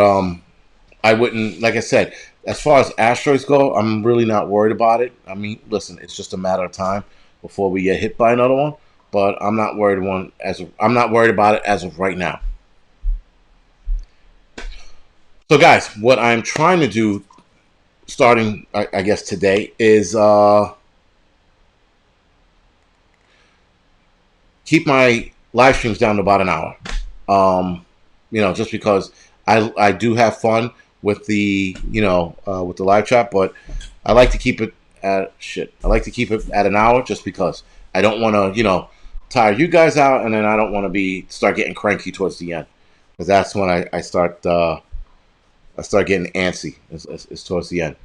I wouldn't, like I said, as far as asteroids go, I'm really not worried about it. I mean, listen, it's just a matter of time before we get hit by another one. But I'm not worried about it as of right now. So, guys, what I'm trying to do, starting I guess today, is keep my live streams down to about an hour. Um, just because I do have fun with with the live chat, but I like to keep it at shit. I like to keep it at an hour just because I don't want to tire you guys out, and then I don't want to be start getting cranky towards the end because that's when I start getting antsy. Is towards the end.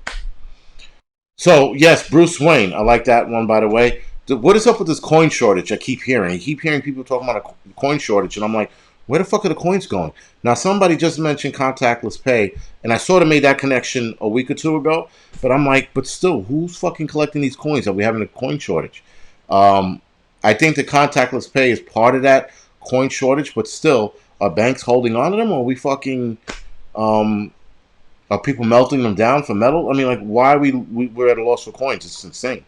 So yes, Bruce Wayne. I like that one, by the way. What is up with this coin shortage? I keep hearing. I keep hearing people talking about a coin shortage, and I'm like, where the fuck are the coins going? Now, somebody just mentioned contactless pay, and I sort of made that connection a week or two ago. But I'm like, but still, who's fucking collecting these coins? Are we having a coin shortage? Um, I think the contactless pay is part of that coin shortage, but still, are banks holding on to them, or are we fucking um, are people melting them down for metal? I mean, like, why are we're at a loss for coins? It's insane.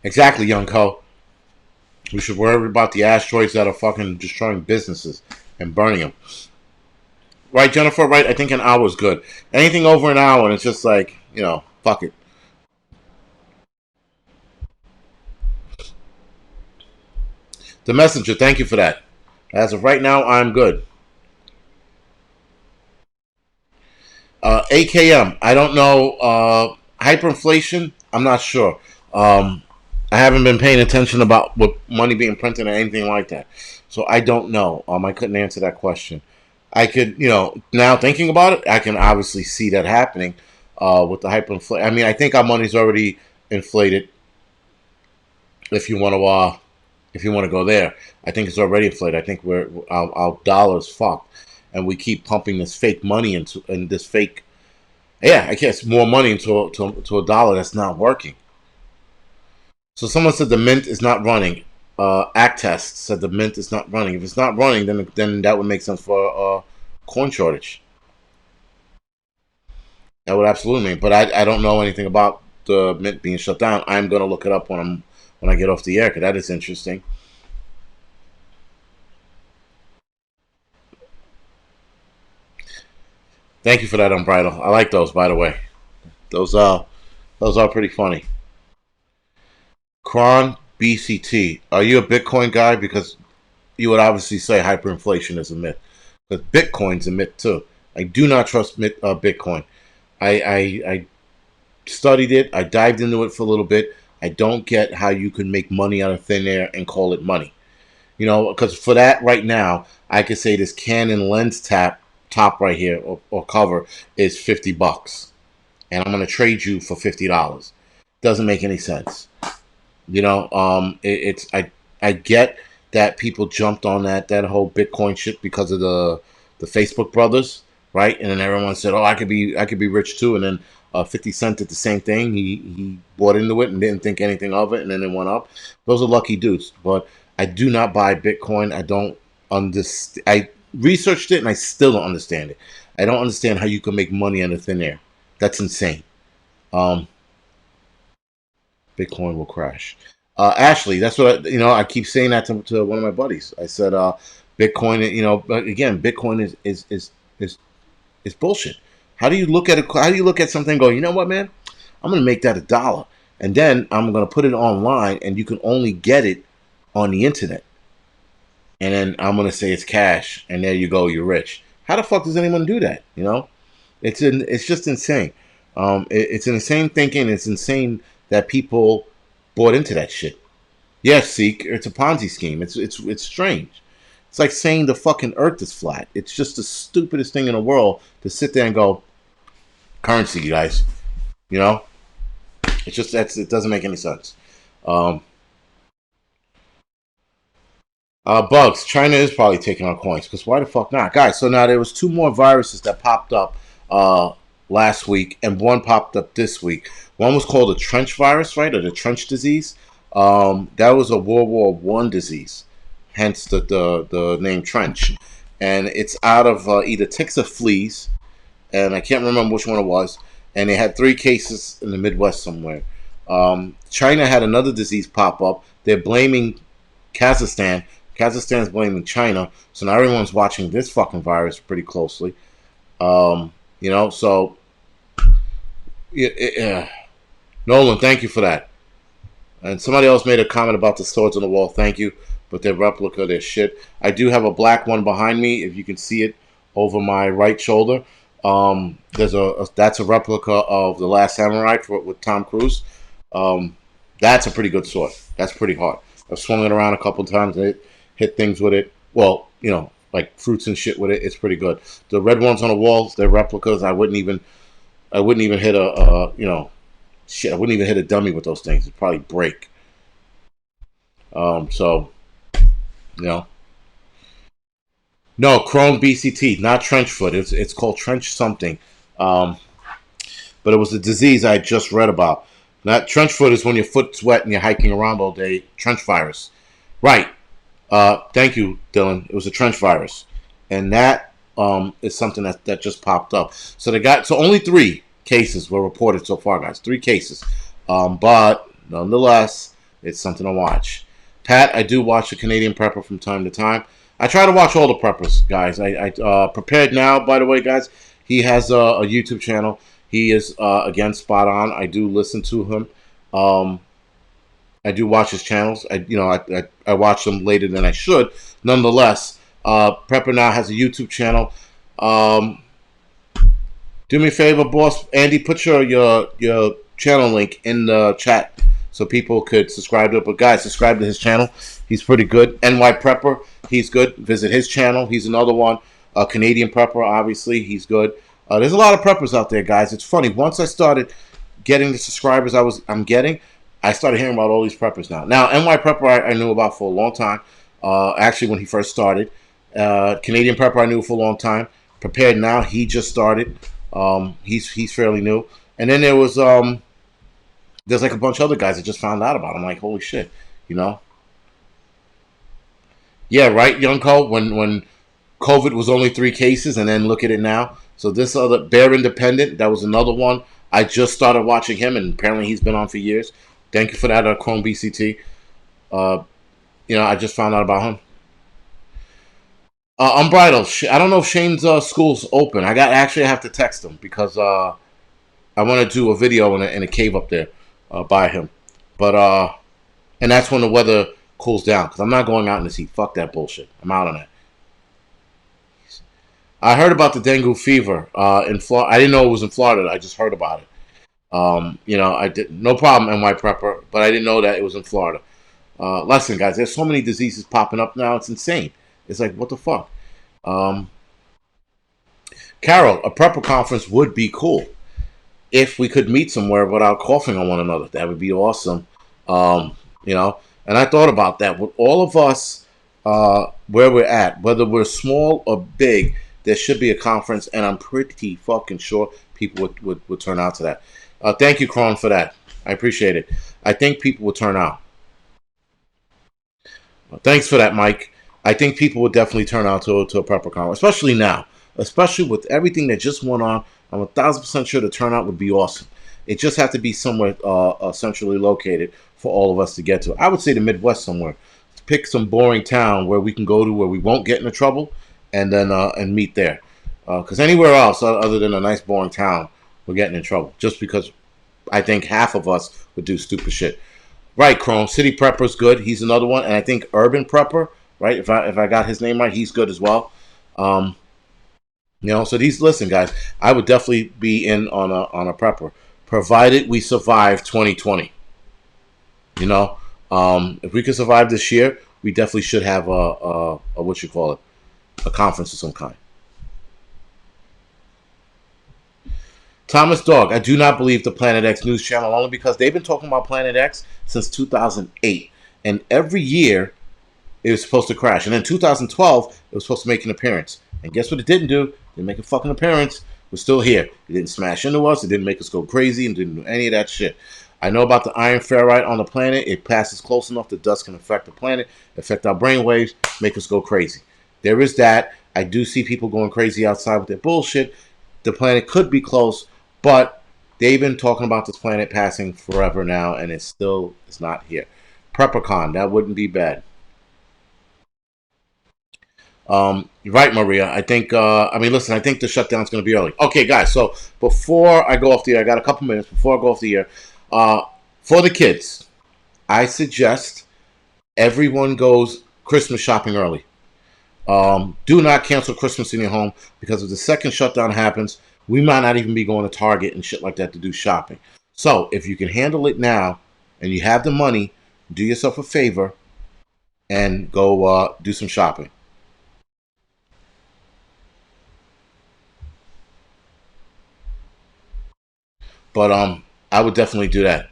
Exactly, young Co. We should worry about the asteroids that are fucking destroying businesses and burning them. Right, Jennifer? Right? I think an hour is good. Anything over an hour, and it's just like, fuck it. The messenger, thank you for that. As of right now, I'm good. AKM, I don't know. Hyperinflation, I'm not sure. Um, I haven't been paying attention about what money being printed or anything like that. So I don't know. I couldn't answer that question. I could, now thinking about it, I can obviously see that happening with the hyperinflation. I mean, I think our money's already inflated. If you want to, go there, I think it's already inflated. I think our dollar's fucked, and we keep pumping this fake money into and this fake. Yeah, I guess more money into a dollar that's not working. So someone said the mint is not running. Act test said the mint is not running. If it's not running, then that would make sense for a coin shortage. That would absolutely mean. But I don't know anything about the mint being shut down. I'm gonna look it up when I get off the air because that is interesting. Thank you for that, Unbridled. I like those, by the way. Those are pretty funny. Kron BCT. Are you a Bitcoin guy? Because you would obviously say hyperinflation is a myth. But Bitcoin's a myth too. I do not trust Bitcoin. I studied it. I dived into it for a little bit. I don't get how you can make money out of thin air and call it money. You know, because for that right now, I could say this Canon lens top right here or cover is $50, and I'm gonna trade you for $50. Doesn't make any sense. You know, it's I get that people jumped on that whole Bitcoin shit because of the Facebook brothers, right? And then everyone said, "Oh, I could be rich too." And then 50 Cent did the same thing. He bought into it and didn't think anything of it, and then it went up. Those are lucky dudes. But I do not buy Bitcoin. I don't understand. I researched it and I still don't understand it. I don't understand how you can make money out of thin air. That's insane. Um, Bitcoin will crash. Ashley, that's what I keep saying that to one of my buddies. I said, Bitcoin. But again, Bitcoin is bullshit. How do you look at it? How do you look at something and go, you know what, man? I'm gonna make that $1, and then I'm gonna put it online, and you can only get it on the internet. And then I'm gonna say it's cash, and there you go, you're rich. How the fuck does anyone do that? It's just insane. It's an insane thinking. It's insane that people bought into that shit. Yes, Seek, it's a Ponzi scheme. It's strange. It's like saying the fucking Earth is flat. It's just the stupidest thing in the world to sit there and go, currency, you guys. You know, it doesn't make any sense. Um, Bugs, China is probably taking our coins because why the fuck not, guys? So now there was two more viruses that popped up last week, and one popped up this week. One was called the trench virus, right, or the trench disease. That was a World War I disease, hence the name trench, and it's out of either ticks or fleas, and I can't remember which one it was. And they had 3 cases in the Midwest somewhere. China had another disease pop up. They're blaming Kazakhstan. Kazakhstan's blaming China. So now everyone's watching this fucking virus pretty closely. So Nolan, thank you for that. And somebody else made a comment about the swords on the wall. Thank you, but they're replica. They're shit. I do have a black one behind me. If you can see it over my right shoulder, there's that's a replica of the Last Samurai with Tom Cruise. That's a pretty good sword. That's pretty hard. I've swung it around a couple times. And hit things with it. Well, like fruits and shit with it. It's pretty good. The red ones on the walls, they're replicas. I wouldn't even hit shit. I wouldn't even hit a dummy with those things. It'd probably break. So you know. No, Chrome BCT, not trench foot. It's called trench something. Um, but it was a disease I just read about. Not trench foot is when your foot's wet and you're hiking around all day. Trench virus, right? Thank you, Dylan. It was a trench virus, and that is something that just popped up. So only 3 cases were reported so far, guys. 3 cases, but nonetheless, it's something to watch. Pat, I do watch the Canadian Prepper from time to time. I try to watch all the preppers, guys. I Prepared Now, by the way, guys. He has a YouTube channel. He is again spot on. I do listen to him. I do watch his channels. I watch them later than I should. Nonetheless, Prepper Now has a YouTube channel. Do me a favor, boss Andy. Put your channel link in the chat so people could subscribe to it. But guys, subscribe to his channel. He's pretty good. NY Prepper, he's good. Visit his channel. He's another one. Canadian Prepper, obviously, he's good. There's a lot of preppers out there, guys. It's funny. Once I started getting the subscribers I'm getting, I started hearing about all these preppers now. Now, NY Prepper I knew about for a long time. Actually, when he first started. Canadian Prepper I knew for a long time. Prepared Now, he just started. He's fairly new. And then there's like a bunch of other guys I just found out about. I'm like, holy shit, you know? Yeah, right, Young Cole. When COVID was only 3 cases, and then look at it now. So this other Bear Independent, that was another one. I just started watching him, and apparently he's been on for years. Thank you for that, Chrome BCT. I just found out about him. Unbridled. I don't know if Shane's school's open. I have to text him because I want to do a video in a cave up there by him. But and that's when the weather cools down because I'm not going out in the heat. Fuck that bullshit. I'm out on that. I heard about the dengue fever in Florida. I didn't know it was in Florida. I just heard about it. I did no problem in my prepper, but I didn't know that it was in Florida. Listen, guys, there's so many diseases popping up now. It's insane. It's like, what the fuck? Um, Carol, a prepper conference would be cool if we could meet somewhere without coughing on one another. That would be awesome. Um, you know, and I thought about that. With all of us where we're at, whether we're small or big, there should be a conference, and I'm pretty fucking sure people would turn out to that. Thank you, Cron, for that. I appreciate it. I think people will turn out. Thanks for that, Mike. I think people would definitely turn out to a prepper conference, especially now, especially with everything that just went on. I'm 1,000% sure the turnout would be awesome. It just had to be somewhere centrally located for all of us to get to. I would say the Midwest somewhere. Pick some boring town where we can go to where we won't get into trouble, and then and meet there. Because anywhere else other than a nice boring town, we're getting in trouble. Just because I think half of us would do stupid shit. Right, Chrome. City Prepper's good. He's another one, and I think Urban Prepper, right? If I got his name right, he's good as well. Um, so these listen, guys. I would definitely be in on a prepper, provided we survive 2020. You know, if we could survive this year, we definitely should have a what you call it, a conference of some kind. Thomas Dog, I do not believe the Planet X news channel only because they've been talking about Planet X since 2008, and every year it was supposed to crash. And in 2012, it was supposed to make an appearance. And guess what it didn't do? It didn't make a fucking appearance. We're still here. It didn't smash into us. It didn't make us go crazy and didn't do any of that shit. I know about the iron ferrite on the planet. It passes close enough that dust can affect the planet, affect our brain waves, make us go crazy. There is that. I do see people going crazy outside with their bullshit. The planet could be close, but they've been talking about this planet passing forever now, and it's not here. Preppercon, that wouldn't be bad. You're right, Maria. I think. Listen. I think the shutdown's going to be early. Okay, guys. So before I go off the air, I got a couple minutes before I go off the air. Uh, for the kids, I suggest everyone goes Christmas shopping early. Do not cancel Christmas in your home because if the second shutdown happens, we might not even be going to Target and shit like that to do shopping. So if you can handle it now and you have the money, do yourself a favor and go do some shopping. But I would definitely do that.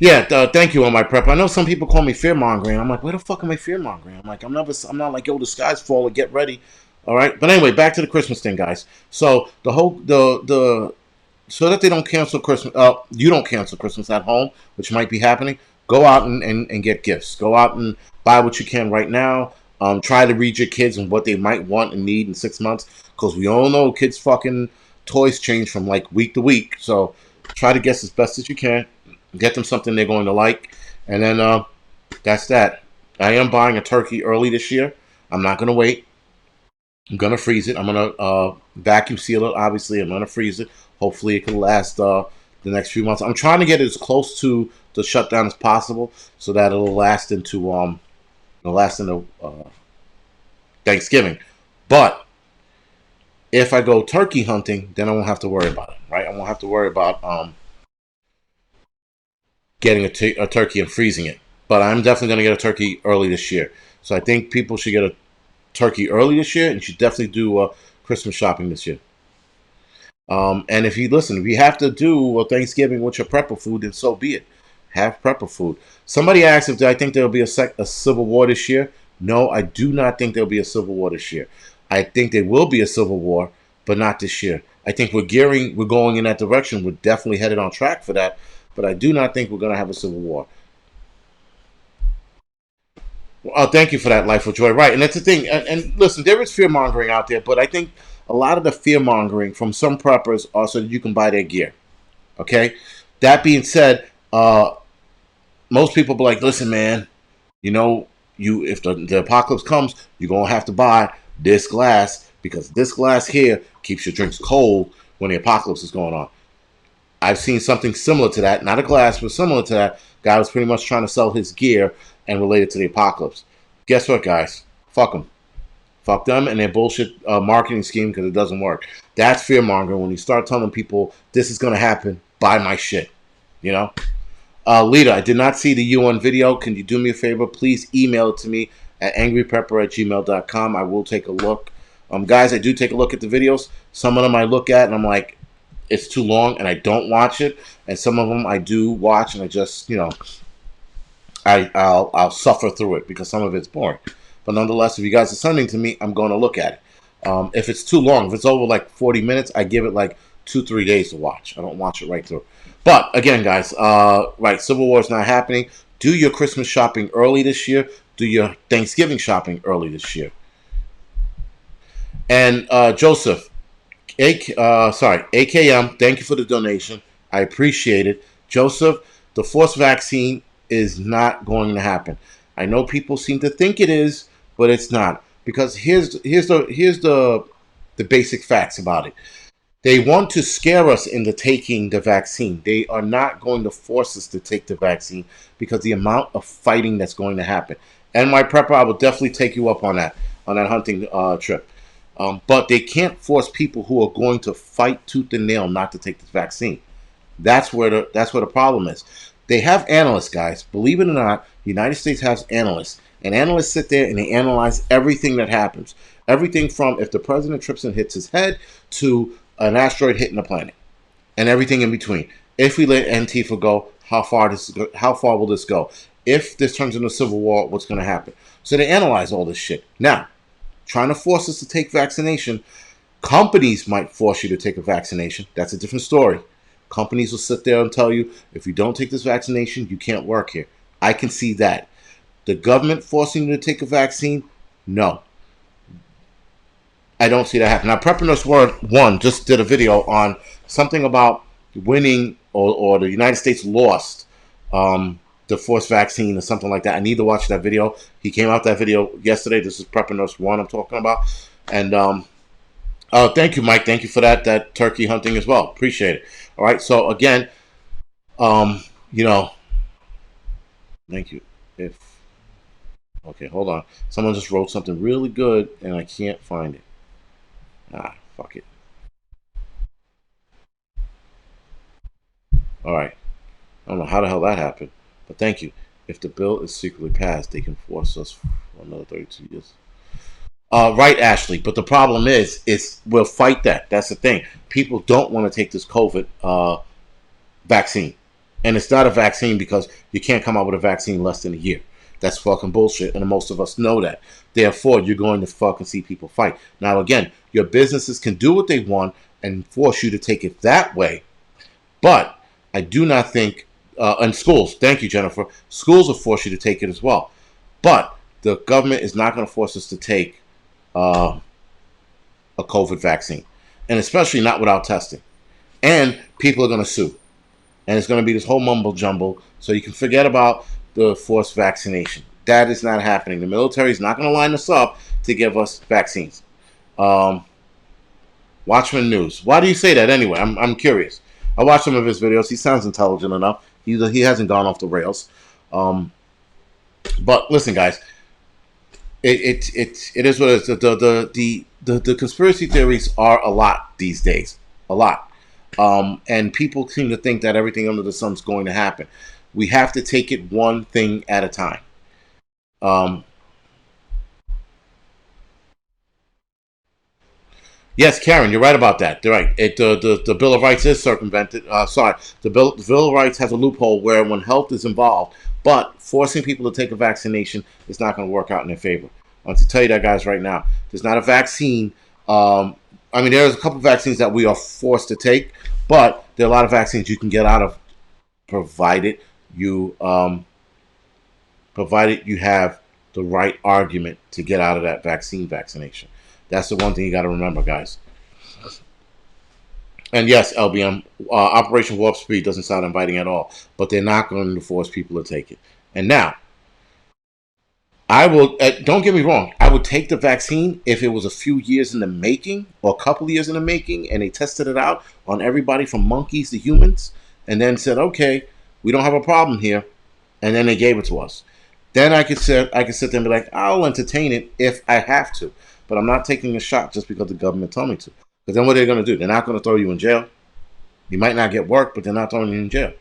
Yeah, thank you on my prep. I know some people call me fear mongering. I'm like, where the fuck am I fear mongering? I'm like, I'm not like, yo, the sky's falling, get ready. All right, but anyway, back to the Christmas thing, guys. So the so that they don't cancel Christmas, you don't cancel Christmas at home, which might be happening. Go out and get gifts. Go out and buy what you can right now. Try to read your kids and what they might want and need in 6 months, because we all know kids' fucking toys change from like week to week. So try to guess as best as you can. Get them something they're going to like, and then that's that. I am buying a turkey early this year. I'm not gonna wait. I'm gonna freeze it. I'm gonna vacuum seal it. Obviously, I'm gonna freeze it. Hopefully, it can last the next few months. I'm trying to get it as close to the shutdown as possible, so that it'll last into Thanksgiving. But if I go turkey hunting, then I won't have to worry about it. Right? I won't have to worry about getting a turkey and freezing it. But I'm definitely going to get a turkey early this year. So I think people should get a turkey early this year and should definitely do Christmas shopping this year. And if you have to do a Thanksgiving with your prepper food, then so be it. Have prepper food. Somebody asked if I think there will be a civil war this year. No, I do not think there will be a civil war this year. I think there will be a civil war, but not this year. I think we're going in that direction. We're definitely headed on track for that, but I do not think we're going to have a civil war. Oh, thank you for that, Life with Joy. Right, and that's the thing. And listen, there is fear mongering out there, but I think a lot of the fear mongering from some preppers are so that you can buy their gear. Okay. That being said, most people be like, "Listen, man, you know." if the apocalypse comes, you're gonna have to buy this glass because this glass here keeps your drinks cold when the apocalypse is going on. I've seen something similar to that, not a glass, but similar to that. Guy was pretty much trying to sell his gear and relate it to the apocalypse. Guess what, guys? Fuck them. Fuck them and their bullshit marketing scheme because it doesn't work. That's fear mongering when you start telling people this is going to happen, buy my shit. You know? Lita, I did not see the UN video. Can you do me a favor? Please email it to me at angryprepper@gmail.com. I will take a look. Guys, I do take a look at the videos. Some of them I look at and I'm like, it's too long and I don't watch it. And some of them I do watch and I just, I'll suffer through it because some of it's boring. But nonetheless, if you guys are sending to me, I'm going to look at it. If it's too long, if it's over like 40 minutes, I give it like 2-3 days to watch. I don't watch it right through. But again, guys, right, Civil War is not happening. Do your Christmas shopping early this year. Do your Thanksgiving shopping early this year. And Joseph, AKM, thank you for the donation. I appreciate it. Joseph, the forced vaccine is not going to happen. I know people seem to think it is, but it's not. Because here's the basic facts about it. They want to scare us into taking the vaccine. They are not going to force us to take the vaccine because the amount of fighting that's going to happen. And my prepper, I will definitely take you up on that hunting trip. But they can't force people who are going to fight tooth and nail not to take this vaccine. That's where the problem is. They have analysts, guys. Believe it or not, the United States has analysts. And analysts sit there and they analyze everything that happens. Everything from if the president trips and hits his head to an asteroid hitting the planet. And everything in between. If we let Antifa go, how far will this go? If this turns into a civil war, what's going to happen? So they analyze all this shit. Now, trying to force us to take vaccination, companies might force you to take a vaccination. That's a different story. Companies will sit there and tell you, if you don't take this vaccination, you can't work here. I can see that. The government forcing you to take a vaccine, no. I don't see that happen. Now, Prepper Nurse One just did a video on something about winning or the United States lost the forced vaccine or something like that. I need to watch that video. He came out that video yesterday. This is Prepper Nurse One I'm talking about. And thank you, Mike. Thank you for that turkey hunting as well. Appreciate it. All right. So again, thank you. Okay, hold on. Someone just wrote something really good and I can't find it. Fuck it. All right. I don't know how the hell that happened, but thank you. If the bill is secretly passed, they can force us for another 32 years. Right, Ashley. But the problem is we'll fight that. That's the thing. People don't want to take this COVID vaccine. And it's not a vaccine because you can't come out with a vaccine less than a year. That's fucking bullshit, and most of us know that. Therefore, you're going to fucking see people fight. Now, again, your businesses can do what they want and force you to take it that way. But I do not think, and schools, thank you, Jennifer, schools will force you to take it as well. But the government is not going to force us to take a COVID vaccine, and especially not without testing. And people are going to sue. And it's going to be this whole mumble jumble, so you can forget about the forced vaccination. That is not happening. The military is not going to line us up to give us vaccines. Watchman News. Why do you say that anyway? I'm curious. I watched some of his videos. He sounds intelligent enough. He hasn't gone off the rails. But listen, guys, it is what it is. The conspiracy theories are a lot these days. A lot. And people seem to think that everything under the sun's going to happen. We have to take it one thing at a time. Yes, Karen, you're right about that. They're right. The Bill of Rights is circumvented. The Bill of Rights has a loophole where when health is involved, but forcing people to take a vaccination is not going to work out in their favor. I want to tell you that, guys, right now. There's not a vaccine. There's a couple of vaccines that we are forced to take, but there are a lot of vaccines you can get out of, provided you have the right argument to get out of that vaccination. That's the one thing you got to remember, guys. And yes, LBM, Operation Warp Speed doesn't sound inviting at all, but they're not going to force people to take it. And now, I will. Don't get me wrong. I would take the vaccine if it was a few years in the making or a couple of years in the making, and they tested it out on everybody from monkeys to humans, and then said, "Okay, we don't have a problem here," and then they gave it to us. Then I could sit there and be like, "I'll entertain it if I have to," but I'm not taking a shot just because the government told me to. Because then what are they going to do? They're not going to throw you in jail. You might not get work, but they're not throwing you in jail,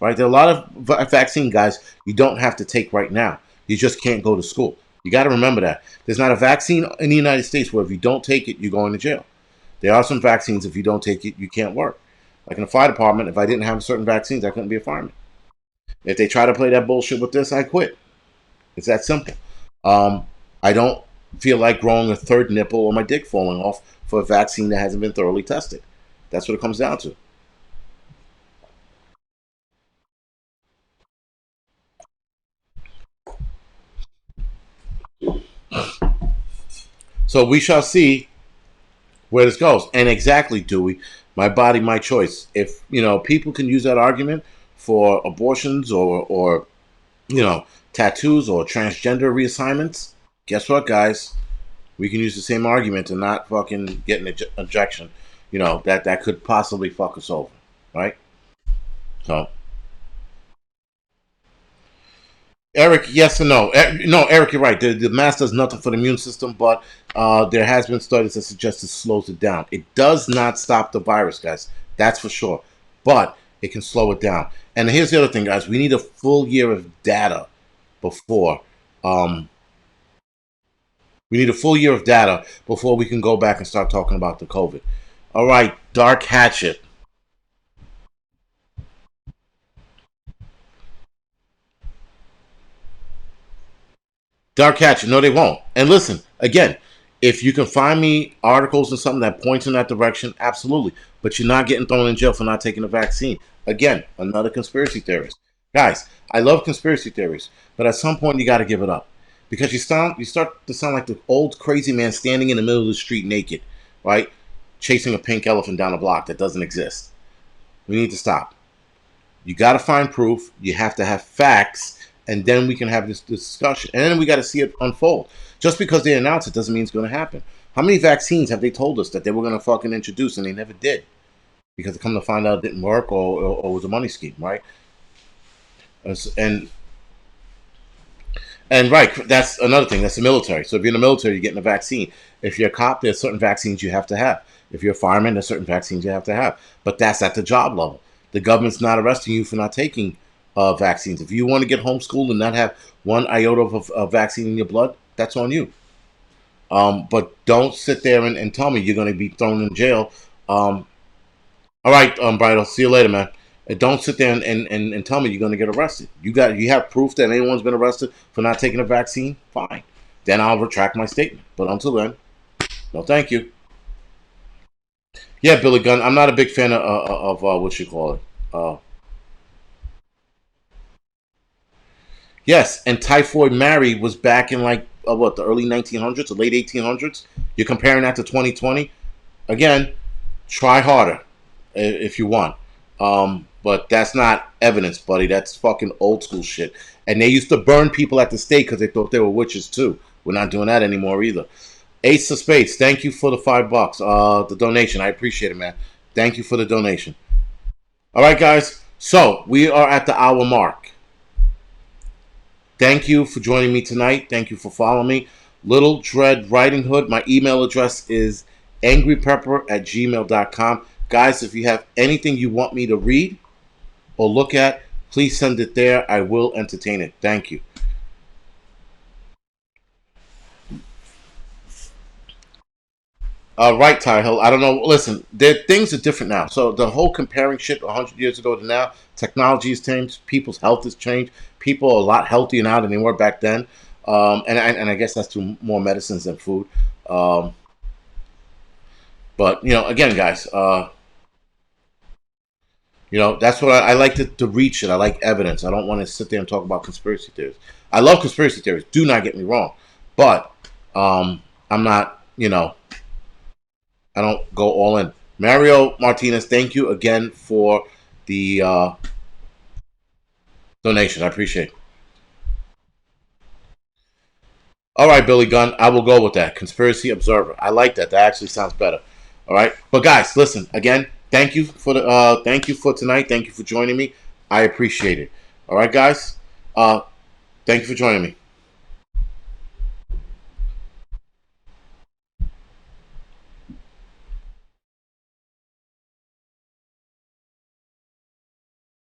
right? There are a lot of vaccine guys you don't have to take right now. You just can't go to school. You got to remember that there's not a vaccine in the United States where if you don't take it, you're going to jail. There are some vaccines if you don't take it, you can't work. Like in the fire department, if I didn't have certain vaccines, I couldn't be a fireman. If they try to play that bullshit with this, I quit. It's that simple. Um, I don't feel like growing a third nipple or my dick falling off for a vaccine that hasn't been thoroughly tested. That's what it comes down to. So we shall see where this goes. And exactly, Dewey, my body, my choice. If people can use that argument for abortions or tattoos or transgender reassignments, guess what, guys? We can use the same argument and not fucking get an objection. That could possibly fuck us over, right? So Eric, yes and no. No, Eric, you're right. The mask does nothing for the immune system, but there has been studies that suggest it slows it down. It does not stop the virus, guys. That's for sure. But it can slow it down. And here's the other thing, guys. We need a full year of data before. Um, we need a full year of data before we can go back and start talking about the COVID. All right, Dark Hatchet. Dark Hatchet. No, they won't. And listen, again, if you can find me articles or something that points in that direction, absolutely. But you're not getting thrown in jail for not taking a vaccine. Again, another conspiracy theorist. Guys, I love conspiracy theories, but at some point you got to give it up because you start to sound like the old crazy man standing in the middle of the street naked, right, chasing a pink elephant down a block that doesn't exist. We need to stop. You got to find proof. You have to have facts, and then we can have this discussion. And then we got to see it unfold. Just because they announce it doesn't mean it's going to happen. How many vaccines have they told us that they were going to fucking introduce and they never did? Because come to find out it didn't work or was a money scheme, right? And and right, that's another thing. That's the military. So if you're in the military, you're getting a vaccine. If you're a cop, there's certain vaccines you have to have. If you're a fireman, there's certain vaccines you have to have. But that's at the job level. The government's not arresting you for not taking vaccines. If you want to get homeschooled and not have one iota of a vaccine in your blood, that's on you. But don't sit there and tell me you're going to be thrown in jail. All right, Bridal. See you later, man. And don't sit there and tell me you're going to get arrested. You have proof that anyone's been arrested for not taking a vaccine? Fine. Then I'll retract my statement. But until then, no thank you. Yeah, Billy Gunn. I'm not a big fan of what you call it. Yes, and Typhoid Mary was back in like what, the early 1900s, the late 1800s. You're comparing that to 2020. Again, try harder if you want. But that's not evidence, buddy. That's fucking old school shit. And they used to burn people at the stake because they thought they were witches too. We're not doing that anymore either. Ace of Spades, thank you for the $5. The donation, I appreciate it, man. Thank you for the donation. All right, guys. So we are at the hour mark. Thank you for joining me tonight. Thank you for following me. Little Dread Riding Hood. My email address is angryprepper@gmail.com. Guys, if you have anything you want me to read or look at, please send it there. I will entertain it. Thank you. Right, Ty Hill. I don't know. Listen, things are different now. So the whole comparing shit 100 years ago to now, technology has changed. People's health has changed. People are a lot healthier now than they were back then. And I guess that's through more medicines than food. Um, but again, guys, that's what I like to reach it. I like evidence. I don't want to sit there and talk about conspiracy theories. I love conspiracy theories. Do not get me wrong, but I'm not. I don't go all in. Mario Martinez, thank you again for the donation. I appreciate it. All right, Billy Gunn, I will go with that. Conspiracy observer. I like that. That actually sounds better. All right, but guys, listen again. Thank you for tonight. Thank you for joining me. I appreciate it. All right, guys. Thank you for joining me.